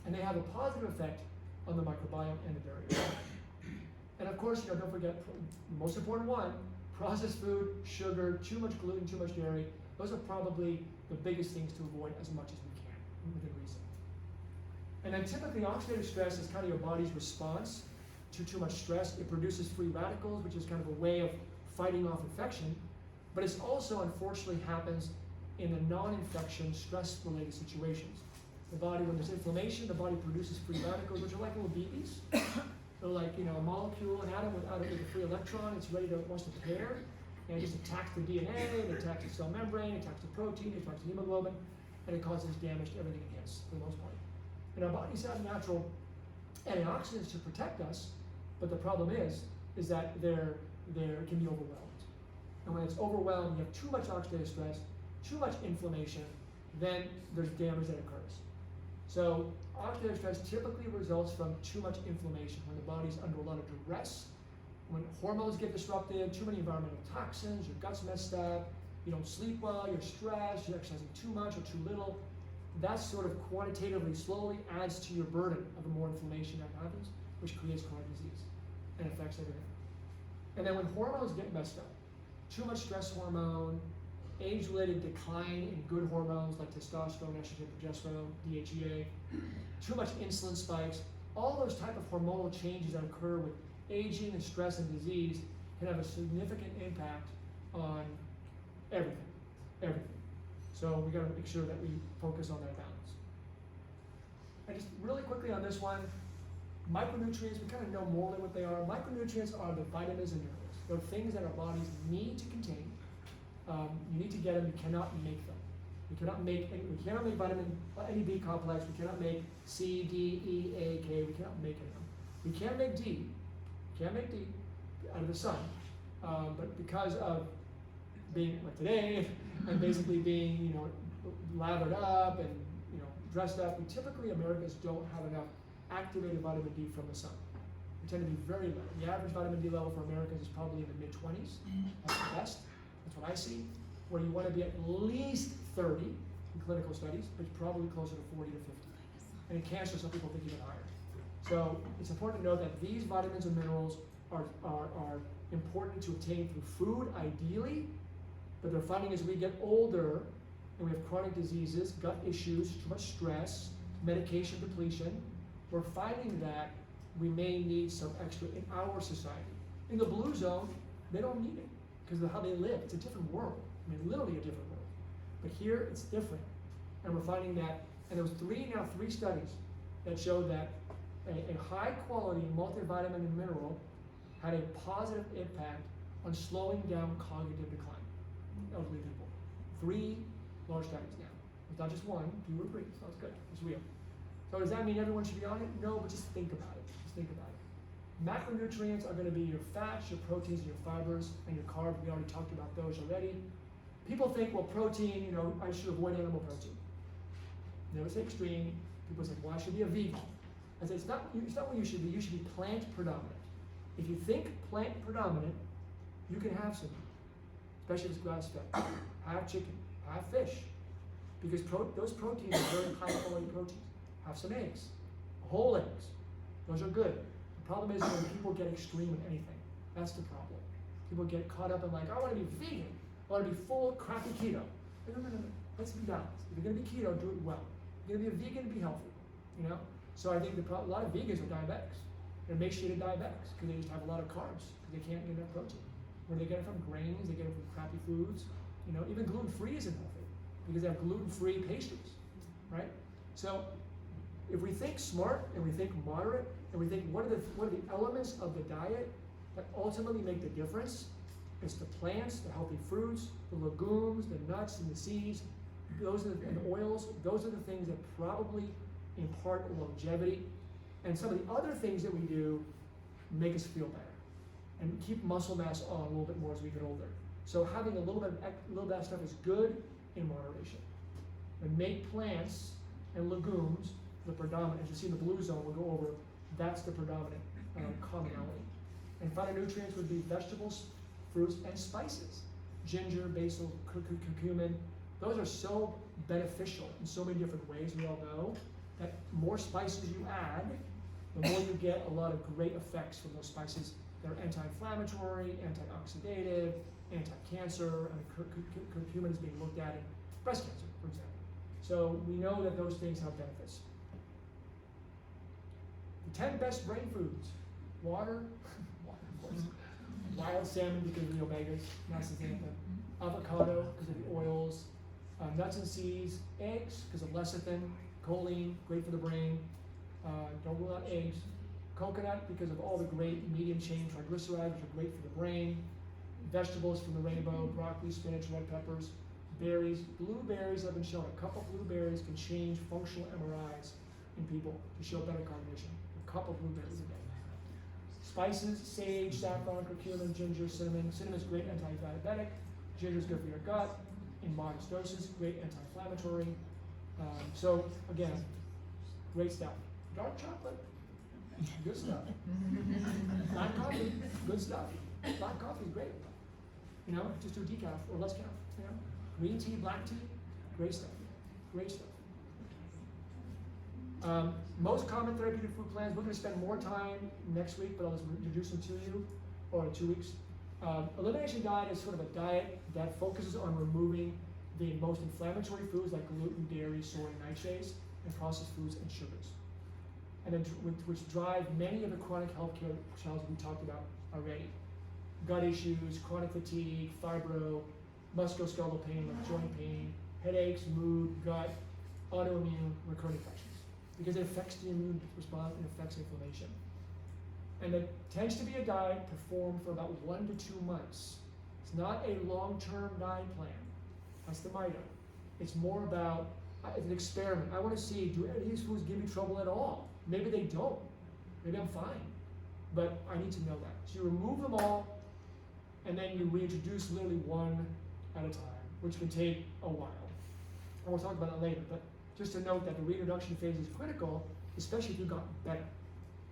And they have a positive effect on the microbiome and the dairy. And of course, you know, don't forget the most important one, processed food, sugar, too much gluten, too much dairy. Those are probably the biggest things to avoid as much as we can within reason. And then typically oxidative stress is kind of your body's response to too much stress. It produces free radicals, which is kind of a way of fighting off infection. But it's also, unfortunately, happens in the non-infection, stress-related situations. The body, when there's inflammation, the body produces free radicals, which are like little BBs. They're like, you know, a molecule, an atom with a free electron. It's ready to, wants to pair, and it just attacks the DNA, it attacks the cell membrane, it attacks the protein, it attacks the hemoglobin, and it causes damage to everything it hits, for the most part. And our bodies have natural antioxidants to protect us, but the problem is that they can be overwhelmed. And when it's overwhelmed, you have too much oxidative stress, too much inflammation, then there's damage that occurs. So oxidative stress typically results from too much inflammation, when the body's under a lot of duress, when hormones get disrupted, too many environmental toxins, your gut's messed up, you don't sleep well, you're stressed, you're exercising too much or too little. That sort of quantitatively, slowly adds to your burden of the more inflammation that happens, which creates chronic disease and affects everything. And then when hormones get messed up, too much stress hormone, age-related decline in good hormones like testosterone, estrogen, progesterone, DHEA, too much insulin spikes, all those type of hormonal changes that occur with aging and stress and disease can have a significant impact on everything. So we got to make sure that we focus on that balance. And just really quickly on this one, micronutrients, we kind of know more than what they are. Micronutrients are the vitamins and minerals. They're things that our bodies need to contain. You need to get them, you cannot make them. We cannot make vitamin, any B complex, we cannot make C, D, E, A, K, we cannot make any of them. We can make D, out of the sun, but because of being like today, and basically being, you know, lathered up and, you know, dressed up, we typically, Americans don't have enough activated vitamin D from the sun. We tend to be very low. The average vitamin D level for Americans is probably in the mid-20s, at the best. That's what I see, where you want to be at least 30 in clinical studies, but probably closer to 40 to 50. And in cancer, some people think even higher. So it's important to know that these vitamins and minerals are important to obtain through food, ideally, but they're finding as we get older and we have chronic diseases, gut issues, too much stress, medication depletion, we're finding that we may need some extra in our society. In the blue zone, they don't need it because of how they live. It's a different world. I mean, literally a different world. But here, it's different. And we're finding that, and there was three studies that showed that a high-quality multivitamin and mineral had a positive impact on slowing down cognitive decline in elderly people. 3 large studies now. It's not just 1, 2 or 3, so it's good. It's real. So does that mean everyone should be on it? No, but just think about it. Just think about it. Macronutrients are going to be your fats, your proteins, and your fibers, and your carbs. We already talked about those already. People think, well, protein, you know, I should avoid animal protein. Never say extreme. People say, well, I should be a vegan. I say it's not what you should be. You should be plant predominant. If you think plant predominant, you can have some, especially if it's grass fed. Have chicken, have fish, because those proteins are very high quality proteins. Have some eggs, whole eggs. Those are good. The problem is when people get extreme in anything. That's the problem. People get caught up in like, I want to be vegan. I want to be full crappy keto. No. Let's be balanced. If you're going to be keto, do it well. If you're going to be a vegan, be healthy. You know. So I think a lot of vegans are diabetics. They're emaciated diabetics because they just have a lot of carbs because they can't get enough protein. Where they get it from grains, they get it from crappy foods. You know, even gluten-free isn't healthy because they have gluten-free pastries, right? So if we think smart and we think moderate and we think what are the elements of the diet that ultimately make the difference, it's the plants, the healthy fruits, the legumes, the nuts and the seeds, and the oils. Those are the things that probably impart longevity. And some of the other things that we do make us feel better and keep muscle mass on a little bit more as we get older. So having a little bit of that stuff is good in moderation. And make plants and legumes the predominant. As you see in the blue zone, we'll go over, that's the predominant commonality. And phytonutrients would be vegetables, fruits, and spices. Ginger, basil, curcumin. Those are so beneficial in so many different ways, we all know, that more spices you add, the more you get a lot of great effects from those spices. They're anti-inflammatory, antioxidative, anti-cancer, and curcumin is being looked at in breast cancer, for example. So we know that those things have benefits. The 10 best brain foods. Water, of course. Wild salmon because of the omegas, zeaxanthin. Avocado because of the oils. Nuts and seeds. Eggs because of lecithin, choline, great for the brain. Don't rule out eggs. Coconut because of all the great medium chain triglycerides, which are great for the brain. Vegetables from the rainbow, broccoli, spinach, red peppers. Berries. Blueberries have been shown. A cup of blueberries can change functional MRIs in people to show better cognition. A cup of blueberries a day. Spices, sage, saffron, curcumin, ginger, cinnamon. Cinnamon is great anti-diabetic. Ginger is good for your gut in modest doses. Great anti-inflammatory. So again, great stuff. Dark chocolate, good stuff. Black coffee, good stuff. Black coffee is great. You know, just do decaf or less calf. You know, green tea, black tea, great stuff. Great stuff. Most common therapeutic food plans. We're going to spend more time next week, but I'll just introduce them to you, or in 2 weeks. Elimination diet is sort of a diet that focuses on removing the most inflammatory foods like gluten, dairy, soy, nitrates, and processed foods and sugars. And then which drive many of the chronic healthcare challenges we talked about already. Gut issues, chronic fatigue, fibro, musculoskeletal pain like joint pain, headaches, mood, gut, autoimmune, recurrent infections. Because it affects the immune response and affects inflammation. And it tends to be a diet performed for about 1 to 2 months. It's not a long-term diet plan. That's the MIDO. It's more about it's an experiment. I want to see, do any of these foods give me trouble at all? Maybe they don't. Maybe I'm fine. But I need to know that. So you remove them all, and then you reintroduce literally one at a time, which can take a while. And we'll talk about that later. But just to note that the reintroduction phase is critical, especially if you got better.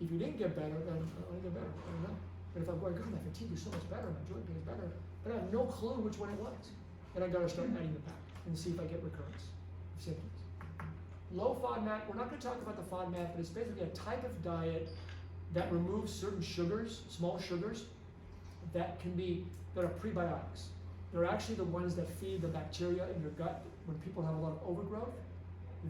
If you didn't get better, then I didn't get better. I don't know. But if I'm going, God, my fatigue is so much better, my joint pain is better, but I have no clue which one it was. Then I gotta start adding them back and see if I get recurrence of symptoms. Low FODMAP, we're not going to talk about the FODMAP, but it's basically a type of diet that removes certain sugars, small sugars, that are prebiotics. They're actually the ones that feed the bacteria in your gut. When people have a lot of overgrowth,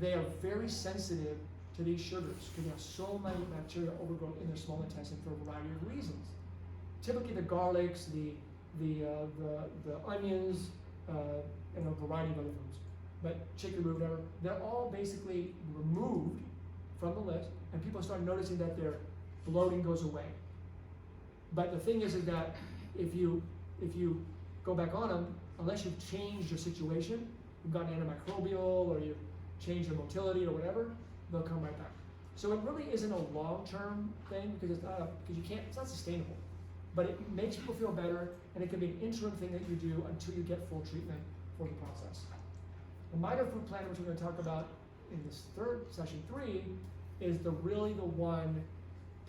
they are very sensitive to these sugars because they have so many bacteria overgrowth in their small intestine for a variety of reasons. Typically the garlics, the onions, and a variety of other foods. But chicken root, whatever, they're all basically removed from the list, and people start noticing that their bloating goes away. But the thing is that if you go back on them, unless you've changed your situation, you've gotten antimicrobial or you've changed your motility or whatever, they'll come right back. So it really isn't a long-term thing because it's not sustainable. But it makes people feel better, and it can be an interim thing that you do until you get full treatment for the process. The MIDO food plan, which we're going to talk about in this third session 3, is really the one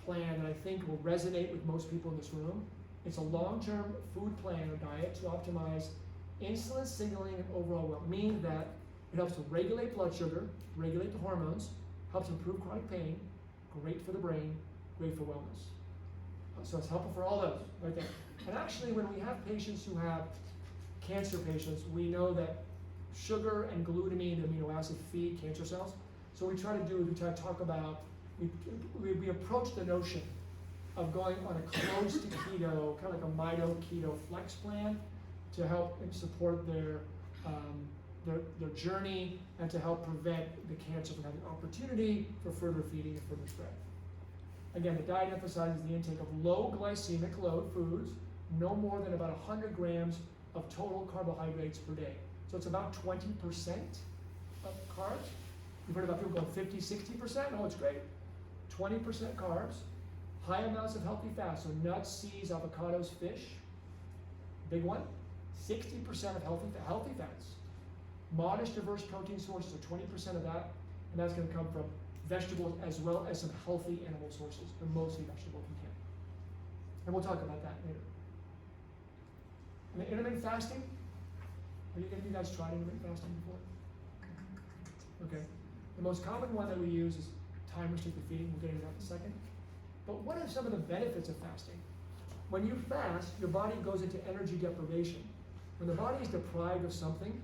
plan that I think will resonate with most people in this room. It's a long-term food plan or diet to optimize insulin signaling and overall well, meaning that it helps to regulate blood sugar, regulate the hormones, helps improve chronic pain, great for the brain, great for wellness. So it's helpful for all those right there. And actually, when we have patients who have cancer patients, we know that sugar and glutamine, the amino acid, feed cancer cells. So what we try to talk about, we approach the notion of going on a close to keto, kind of like a Mito keto flex plan to help and support their journey and to help prevent the cancer from having opportunity for further feeding and further spread. Again, the diet emphasizes the intake of low glycemic load foods, no more than about 100 grams of total carbohydrates per day. So it's about 20% of carbs. You've heard about people going 50, 60%? Oh, it's great. 20% carbs, high amounts of healthy fats, so nuts, seeds, avocados, fish. Big one, 60% of healthy fats. Modest diverse protein sources are 20% of that, and that's going to come from vegetables as well as some healthy animal sources, but mostly vegetable if you can. And we'll talk about that later. And the intermittent fasting, have you guys tried intermittent fasting before? Okay. The most common one that we use is time restricted feeding. We'll get into that in a second. But what are some of the benefits of fasting? When you fast, your body goes into energy deprivation. When the body is deprived of something,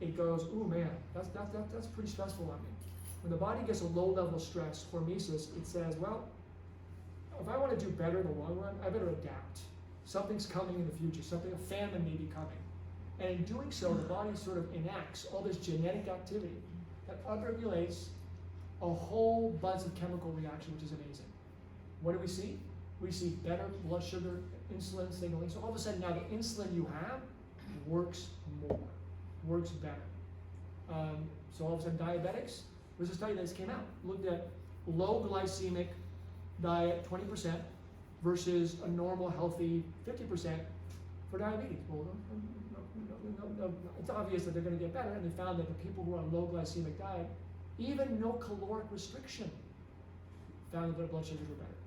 it goes, ooh man, that's pretty stressful on me. When the body gets a low level of stress, hormesis, it says, well, if I want to do better in the long run, I better adapt. Something's coming in the future, a famine may be coming. And in doing so, the body sort of enacts all this genetic activity that upregulates a whole bunch of chemical reaction, which is amazing. What do we see? We see better blood sugar, insulin signaling. So all of a sudden now the insulin you have works more, works better. So all of a sudden diabetics, there's a study that just came out, looked at low glycemic diet, 20%, versus a normal healthy 50% for diabetes. Well, no, it's obvious that they're going to get better, and they found that the people who are on low glycemic diet, even no caloric restriction, found that their blood sugars were better,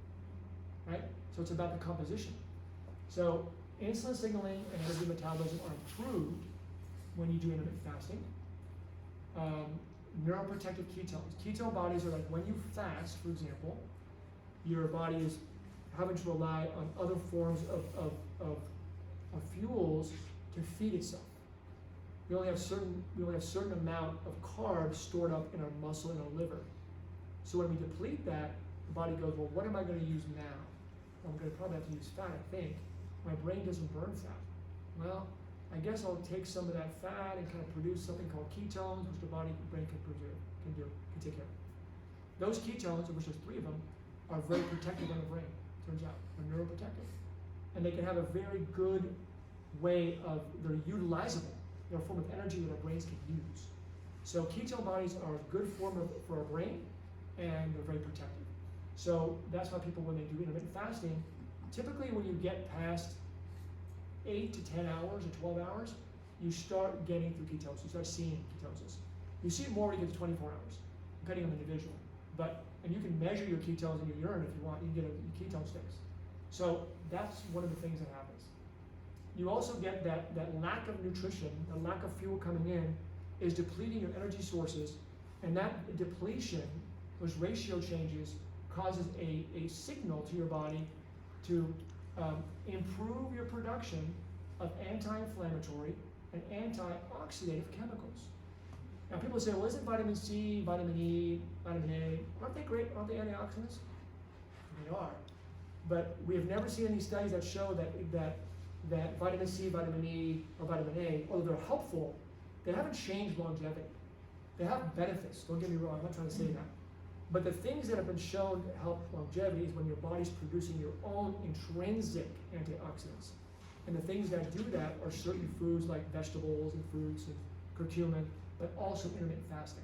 right? So it's about the composition. So insulin signaling and energy metabolism are improved when you do intermittent fasting. Neuroprotective ketones. Ketone bodies are like when you fast, for example, your body is having to rely on other forms of fuels to feed itself. We only have certain amount of carbs stored up in our muscle and our liver. So when we deplete that, the body goes, well, what am I going to use now? I'm going to probably have to use fat, I think. My brain doesn't burn fat. Well, I guess I'll take some of that fat and kind of produce something called ketones, which the brain can take care of. Those ketones, of which there's 3 of them, are very protective on the brain, turns out. They're neuroprotective. And they can have a very good way of, they're utilizable. They're a form of energy that our brains can use. So ketone bodies are a good form for our brain, and they're very protective. So that's why people, when they do intermittent fasting, typically when you get past 8 to 10 hours or 12 hours, you start getting through ketosis. You start seeing ketosis. You see it more when you get to 24 hours, depending on the individual. And you can measure your ketones in your urine if you want. You can get a ketone sticks. So that's one of the things that happens. You also get that lack of nutrition, the lack of fuel coming in, is depleting your energy sources, and that depletion, those ratio changes, causes a signal to your body to improve your production of anti-inflammatory and antioxidative chemicals. Now people say, well, isn't vitamin C, vitamin E, vitamin A, aren't they great? Aren't they antioxidants? They are. But we have never seen any studies that show that vitamin C, vitamin E, or vitamin A, although they're helpful, they haven't changed longevity. They have benefits, don't get me wrong, I'm not trying to say that. But the things that have been shown to help longevity is when your body's producing your own intrinsic antioxidants. And the things that do that are certain foods like vegetables and fruits and curcumin, but also intermittent fasting.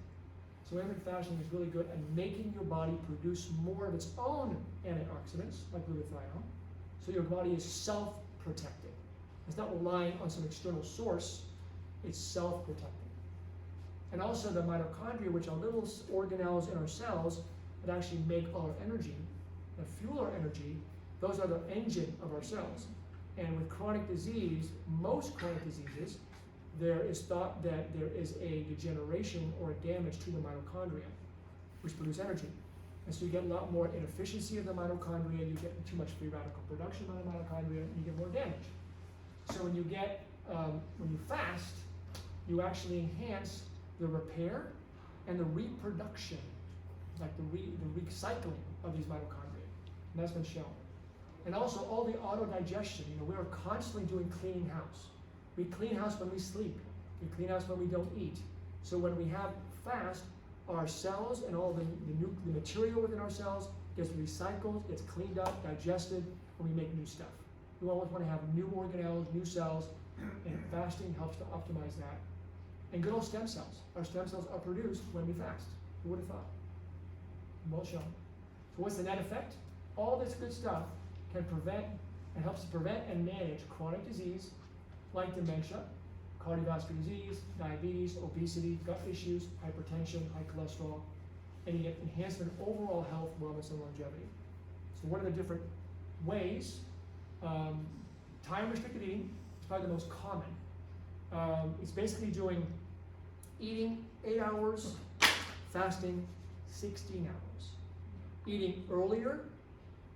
So intermittent fasting is really good at making your body produce more of its own antioxidants, like glutathione, so your body is self-protected. It's not relying on some external source, it's self-protecting. And also the mitochondria, which are little organelles in our cells, that actually make our energy, that fuel our energy. Those are the engine of our cells. And with chronic disease, most chronic diseases, there is thought that there is a degeneration or a damage to the mitochondria, which produce energy. And so you get a lot more inefficiency of the mitochondria, you get too much free radical production by the mitochondria, and you get more damage. So when you fast, you actually enhance the repair and the reproduction, like the recycling of these mitochondria. And that's been shown. And also all the auto-digestion, we are constantly doing cleaning house. We clean house when we sleep. We clean house when we don't eat. So when we have fast, our cells and all the material within our cells gets recycled, gets cleaned up, digested, and we make new stuff. We always want to have new organelles, new cells, and fasting helps to optimize that. And good old stem cells. Our stem cells are produced when we fast. Who would have thought? Well shown. So what's the net effect? All this good stuff can prevent and helps to prevent and manage chronic disease like dementia, cardiovascular disease, diabetes, obesity, gut issues, hypertension, high cholesterol, and you get enhancement of overall health, wellness, and longevity. So what are the different ways? Time-restricted eating is probably the most common. It's basically eating 8 hours, fasting 16 hours. Eating earlier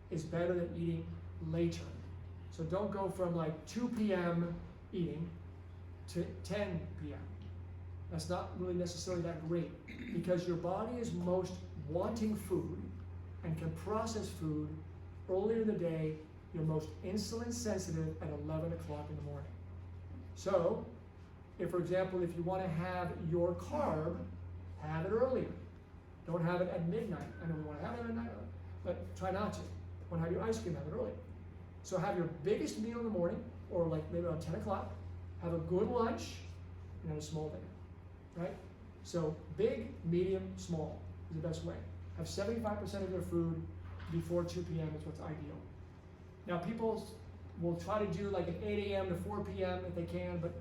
is better than eating later. So don't go from like 2 p.m. eating to 10 p.m. That's not really necessarily that great because your body is most wanting food and can process food earlier in the day. You're most insulin sensitive at 11 o'clock in the morning. So, for example, if you want to have your carb, have it earlier. Don't have it at midnight. I know we want to have it at midnight, but try not to. Want to have your ice cream, have it early. So have your biggest meal in the morning, or like maybe around 10 o'clock. Have a good lunch, and have a small dinner, right? So big, medium, small is the best way. Have 75% of your food before 2 p.m. is what's ideal. Now people will try to do like an 8 a.m. to 4 p.m. if they can, but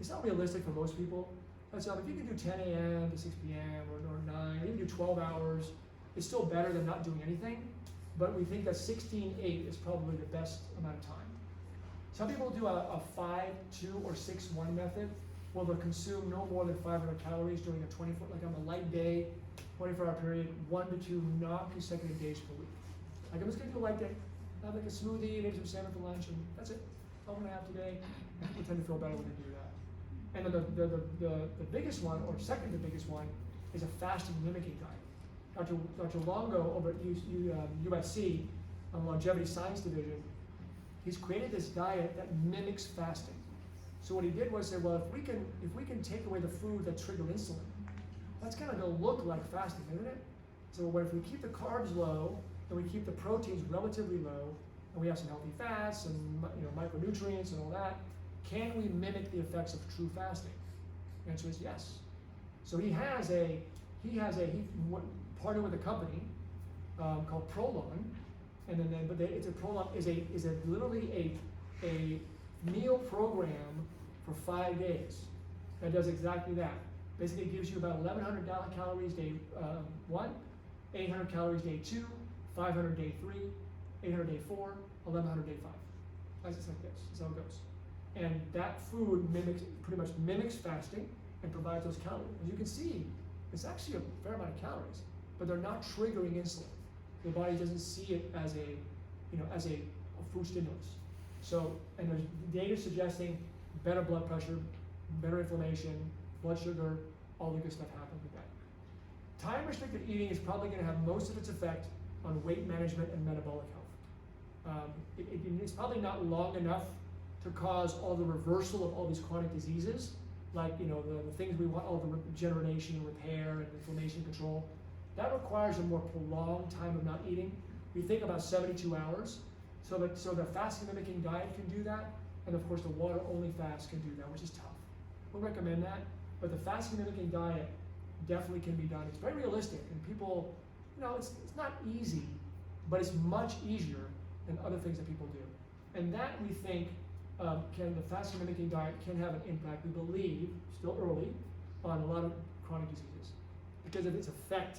it's not realistic for most people. So if you can do 10 a.m. to 6 p.m. or 9, even do 12 hours, it's still better than not doing anything. But we think that 16-8 is probably the best amount of time. Some people do a 5-2 or 6-1 method, where they'll consume no more than 500 calories during a 24, like on a light day, 24-hour period, 1 to 2 not consecutive days per week. Like I'm just gonna do a light day, have like a smoothie, maybe some salmon for lunch, and that's it. That's all I'm gonna have today. We tend to feel better when we do that. And then the biggest one, or second to biggest one, is a fasting mimicking diet. Dr. Longo over at USC, on Longevity Science Division, he's created this diet that mimics fasting. So what he did was say, well, if we can take away the food that trigger insulin, that's kind of going to look like fasting, isn't it? So if we keep the carbs low and we keep the proteins relatively low, and we have some healthy fats and micronutrients and all that, can we mimic the effects of true fasting? The answer is yes. So he partnered with a company called Prolon, Prolon is literally a meal program for 5 days that does exactly that. Basically, it gives you about 1,100 calories day 1, 800 calories day 2, 500 day 3, 800 day 4, 1,100 day 5. That's just like this. That's how it goes. And that food pretty much mimics fasting and provides those calories. As you can see, it's actually a fair amount of calories, but they're not triggering insulin. The body doesn't see it as a food stimulus. So, and there's data suggesting better blood pressure, better inflammation, blood sugar, all the good stuff happens with that. Time-restricted eating is probably going to have most of its effect on weight management and metabolic health. It's probably not long enough to cause all the reversal of all these chronic diseases, like the things we want, all the regeneration and repair and inflammation control. That requires a more prolonged time of not eating. We think about 72 hours. So the fasting mimicking diet can do that, and of course the water-only fast can do that, which is tough. We'll recommend that, but the fasting mimicking diet definitely can be done. It's very realistic, and people, it's not easy, but it's much easier than other things that people do. And that we think the fasting mimicking diet can have an impact, we believe, still early, on a lot of chronic diseases because of its effect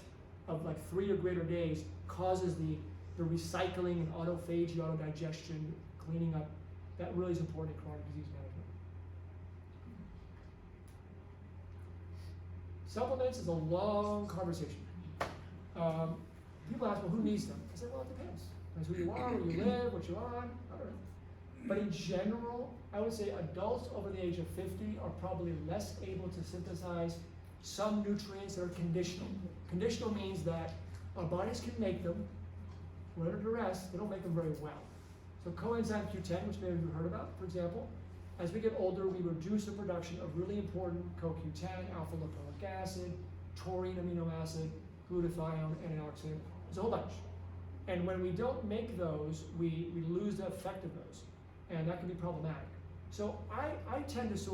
of like 3 or greater days causes the recycling and autophagy, autodigestion, cleaning up. That really is important in chronic disease management. Supplements is a long conversation. People ask, well, who needs them? I say, well, it depends. Depends who you are, where you live, what you're on, I don't know. But in general, I would say adults over the age of 50 are probably less able to synthesize some nutrients that are conditional. Conditional means that our bodies can make them, we're under duress, they don't make them very well. So coenzyme Q10, which maybe you've heard about, for example, as we get older, we reduce the production of really important CoQ10, alpha lipoic acid, taurine amino acid, glutathione, and antioxidant. There's a whole bunch. And when we don't make those, we lose the effect of those. And that can be problematic. So I tend to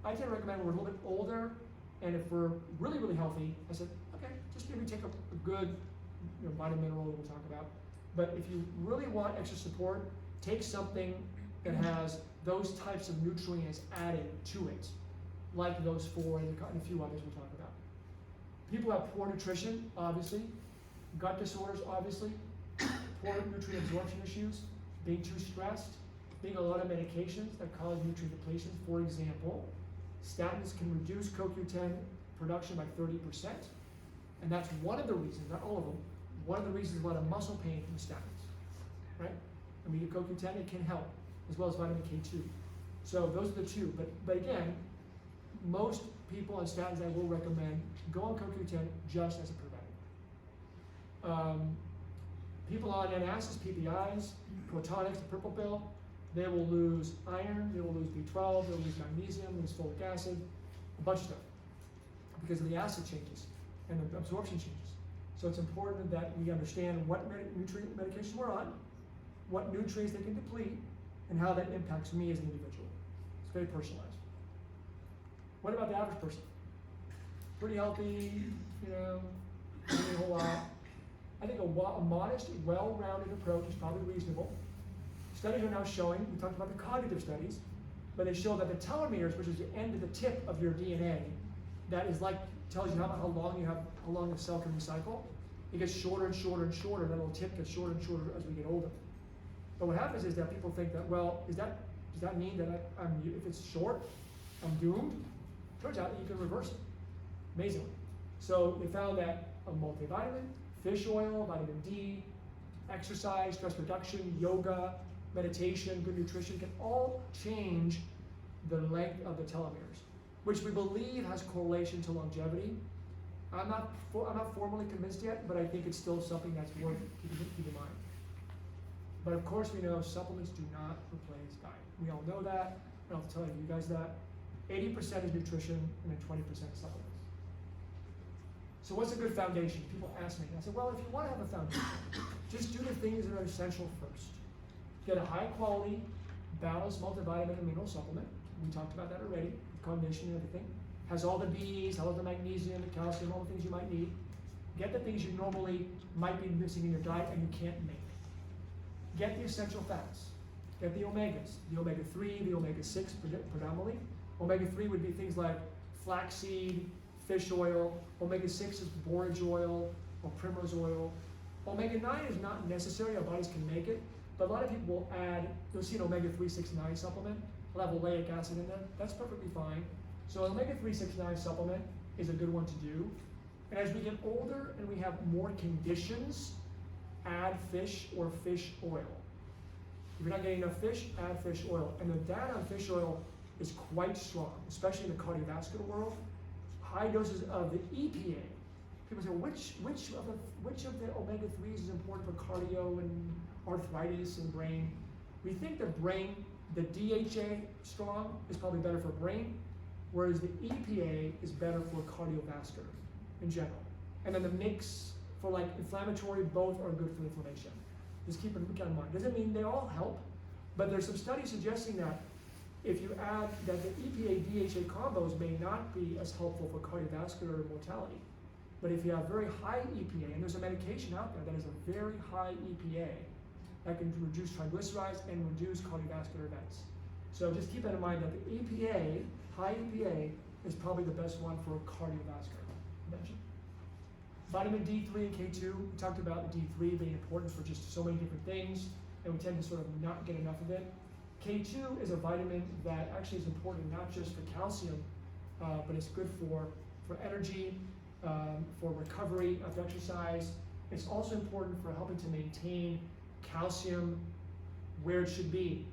recommend when we're a little bit older, and if we're really, really healthy, I said, okay, just maybe take a good vitamin mineral that we'll talk about. But if you really want extra support, take something that has those types of nutrients added to it, like those 4 and a few others we'll talk about. People who have poor nutrition, obviously, gut disorders, obviously, poor nutrient absorption issues, being too stressed, being on a lot of medications that cause nutrient depletion. For example, statins can reduce CoQ10 production by 30%, and that's one of the reasons, not all of them, one of the reasons a lot of muscle pain from statins, right? And we get CoQ10, it can help, as well as vitamin K2. So those are the two, but again, most people on statins I will recommend go on CoQ10 just as a preventive. People on antacids, PPIs, Protonics, the purple pill, they will lose iron, they will lose B12, they'll lose magnesium, lose folic acid, a bunch of stuff, because of the acid changes and the absorption changes. So it's important that we understand what nutrient medications we're on, what nutrients they can deplete, and how that impacts me as an individual. It's very personalized. What about the average person? Pretty healthy, eating a whole lot. I think a modest, well-rounded approach is probably reasonable. Studies are now showing, we talked about the cognitive studies, but they show that the telomeres, which is the end of the tip of your DNA, that is like, tells you how long a cell can recycle, it gets shorter and shorter and shorter, and that little tip gets shorter and shorter as we get older. But what happens is that people think that, well, does that mean that if it's short, I'm doomed? Turns out that you can reverse it, amazingly. So they found that a multivitamin, fish oil, vitamin D, exercise, stress reduction, yoga, meditation, good nutrition can all change the length of the telomeres, which we believe has correlation to longevity. I'm not formally convinced yet, but I think it's still something that's worth keeping in mind. But of course we know supplements do not replace diet. We all know that. I don't have to tell you guys that. 80% is nutrition and then 20% is supplements. So what's a good foundation? People ask me. I said, well, if you want to have a foundation, just do the things that are essential first. Get a high quality, balanced multivitamin and mineral supplement. We talked about that already, combination and everything. Has all the B's, has all the magnesium, the calcium, all the things you might need. Get the things you normally might be missing in your diet and you can't make. Get the essential fats. Get the omegas, the omega-3, the omega-6 predominantly. Omega-3 would be things like flaxseed, fish oil. Omega-6 is borage oil or primrose oil. Omega-9 is not necessary, our bodies can make it, but a lot of people will add, you'll see an omega-369 supplement, it'll have oleic acid in there, that's perfectly fine. So an omega-369 supplement is a good one to do. And as we get older and we have more conditions, add fish or fish oil. If you're not getting enough fish, add fish oil. And the data on fish oil is quite strong, especially in the cardiovascular world. High doses of the EPA. People say, which of the omega-3s is important for cardio and arthritis and brain? We think the brain, the DHA strong is probably better for brain, whereas the EPA is better for cardiovascular in general. And then the mix for like inflammatory, both are good for inflammation. Just keep it in mind. Doesn't mean they all help, but there's some studies suggesting that if you add that the EPA-DHA combos may not be as helpful for cardiovascular mortality. But if you have very high EPA, and there's a medication out there that is a very high EPA that can reduce triglycerides and reduce cardiovascular events. So just keep that in mind that the EPA, high EPA, is probably the best one for cardiovascular prevention. Vitamin D3 and K2, we talked about the D3 being important for just so many different things, and we tend to sort of not get enough of it. K2 is a vitamin that actually is important not just for calcium, but it's good for energy, for recovery after exercise. It's also important for helping to maintain calcium where it should be.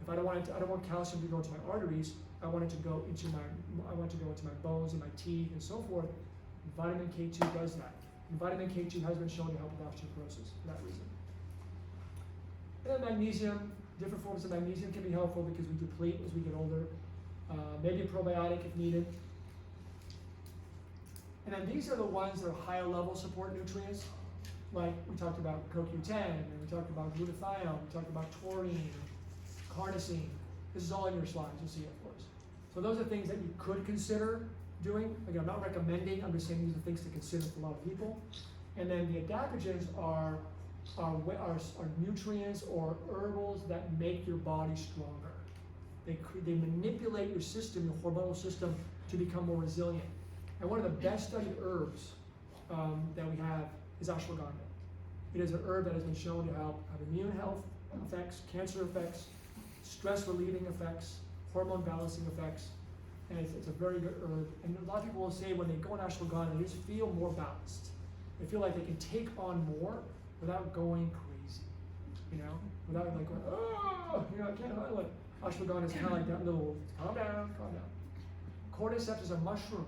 If I don't want calcium to go into my arteries, I want it to go into my bones and my teeth and so forth. Vitamin K2 does that. And vitamin K2 has been shown to help with osteoporosis for that reason. And then magnesium, different forms of magnesium can be helpful because we deplete as we get older. Maybe a probiotic if needed. And then these are the ones that are higher level support nutrients. Like we talked about CoQ10, and we talked about glutathione, we talked about taurine, carnosine. This is all in your slides, you'll see it, of course. So those are things that you could consider doing. Again, I'm not recommending, I'm just saying these are things to consider for a lot of people. And then the adaptogens are nutrients or herbals that make your body stronger. They manipulate your system, your hormonal system, to become more resilient. And one of the best studied herbs that we have is ashwagandha. It is an herb that has been shown to help have immune health effects, cancer effects, stress relieving effects, hormone balancing effects, and it's a very good herb. And a lot of people will say when they go on ashwagandha, they just feel more balanced. They feel like they can take on more without going crazy, without like going, oh, I can't handle it. Ashwagandha is kind of like that little, calm down, calm down. Cordyceps is a mushroom,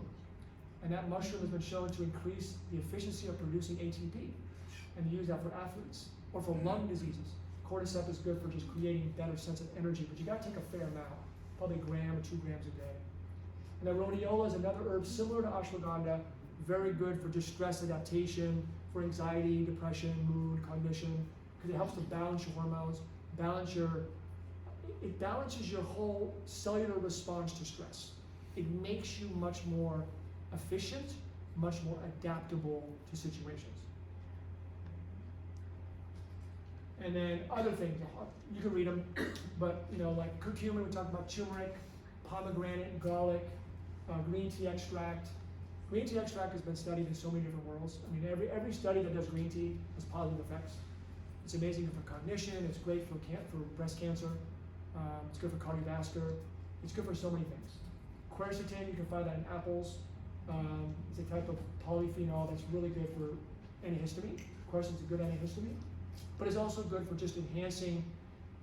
and that mushroom has been shown to increase the efficiency of producing ATP, and they use that for athletes or for lung diseases. Cordyceps is good for just creating a better sense of energy, but you got to take a fair amount, probably a gram or 2 grams a day. And then rhodiola is another herb similar to ashwagandha, very good for just stress adaptation, for anxiety, depression, mood, cognition, because it helps to balance your hormones, it balances your whole cellular response to stress. It makes you much more efficient, much more adaptable to situations. And then other things, you can read them, but like curcumin, we talked about turmeric, pomegranate, garlic, green tea extract. Green tea extract has been studied in so many different worlds. I mean, every study that does green tea has positive effects. It's amazing for cognition, it's great for breast cancer, it's good for cardiovascular, it's good for so many things. Quercetin, you can find that in apples. It's a type of polyphenol that's really good for antihistamine. Quercetin is a good antihistamine, but it's also good for just enhancing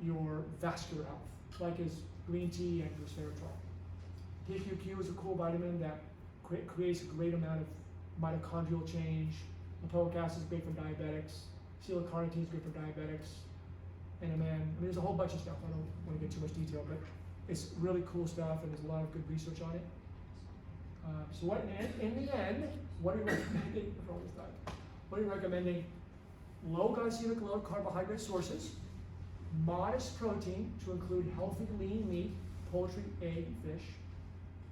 your vascular health, like is green tea and resveratrol. PQQ is a cool vitamin that creates a great amount of mitochondrial change. Lipoic acid is great for diabetics. Acetylcarnitine is good for diabetics. And then, there's a whole bunch of stuff. I don't want to get too much detail, but it's really cool stuff, and there's a lot of good research on it. So what, in the end, what are you recommending for all this time? What are you recommending? Low glycemic load carbohydrate sources, modest protein to include healthy lean meat, poultry, egg, fish,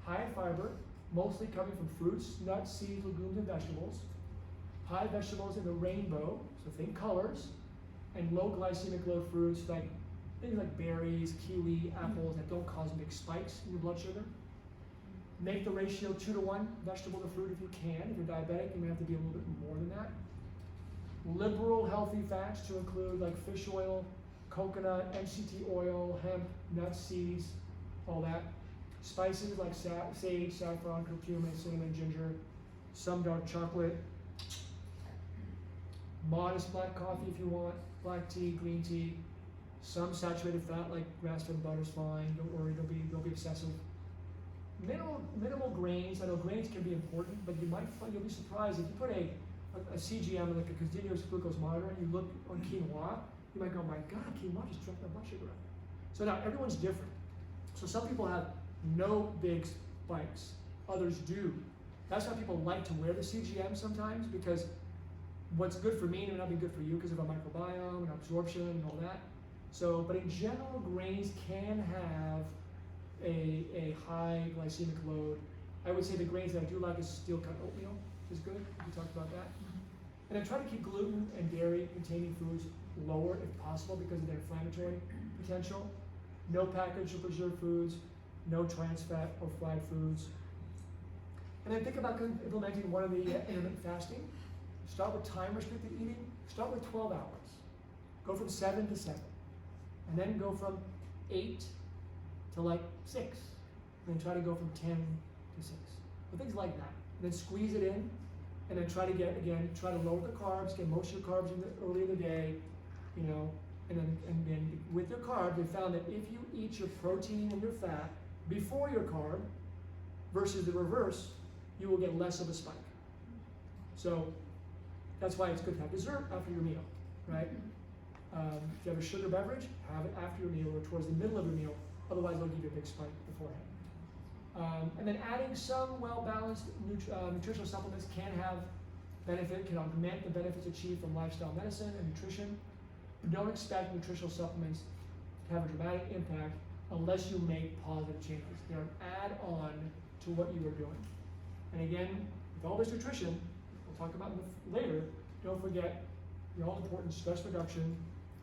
high fiber, mostly coming from fruits, nuts, seeds, legumes, and vegetables, high vegetables in the rainbow, so think colors, and low glycemic load fruits like things like berries, kiwi, apples that don't cause big spikes in your blood sugar. Make the ratio 2 to 1 vegetable to fruit if you can. If you're diabetic, you may have to be a little bit more than that. Liberal healthy fats to include like fish oil, coconut, MCT oil, hemp, nuts, seeds, all that. Spices like sage, saffron, curcumin, cinnamon, ginger, some dark chocolate. Modest black coffee if you want, black tea, green tea. Some saturated fat like grass-fed butter is fine. Don't worry, don't be excessive. Minimal grains. I know grains can be important, but you'll be surprised if you put a CGM, like a continuous glucose monitor, and you look on quinoa, you might go, my God, quinoa just dropped my blood sugar up. So now everyone's different. So some people have no big spikes, others do. That's why people like to wear the CGM sometimes, because what's good for me may not be good for you because of our microbiome and absorption and all that. So, but in general, grains can have a high glycemic load. I would say the grains that I do like is steel-cut oatmeal is good. We talked about that. And I try to keep gluten and dairy containing foods lower if possible because of their inflammatory potential. No packaged or preserved foods, no trans fat or fried foods. And then think about implementing one of the intermittent fasting. Start with time restricted eating. Start with 12 hours. Go from 7 to 7. And then go from 8 to like 6. And then try to go from 10 to 6. Or things like that. And then squeeze it in. And then try to lower the carbs, get most of your carbs in the early in the day, you know, and then with your carb, they found that if you eat your protein and your fat before your carb versus the reverse, you will get less of a spike. So that's why it's good to have dessert after your meal, right? If you have a sugar beverage, have it after your meal or towards the middle of your meal. Otherwise, it'll give you a big spike beforehand. And then adding some well-balanced nutritional supplements can have benefit, can augment the benefits achieved from lifestyle medicine and nutrition. But don't expect nutritional supplements to have a dramatic impact unless you make positive changes. They're an add-on to what you are doing. And again, with all this nutrition, we'll talk about later, don't forget the all-important stress reduction,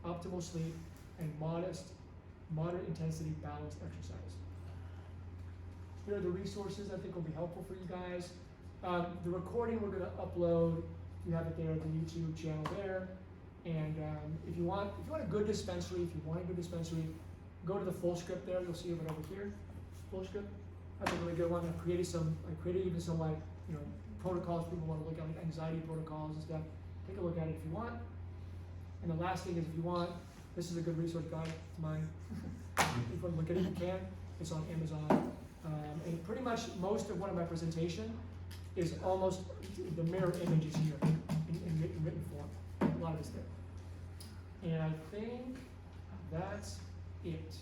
optimal sleep, and moderate intensity balanced exercise. Here are the resources I think will be helpful for you guys. The recording we're going to upload, you have it there at the YouTube channel there. And if you want a good dispensary, go to the full script there. You'll see it over here. Full script. That's a really good one. I created even some like, you know, protocols people want to look at, like anxiety protocols and stuff. Take a look at it if you want. And the last thing is, if you want, this is a good resource guide. It's mine. If you want to look at it, you can. It's on Amazon. And pretty much most of one of my presentation is almost the mirror image is here in written form. A lot of it's there. And I think that's it.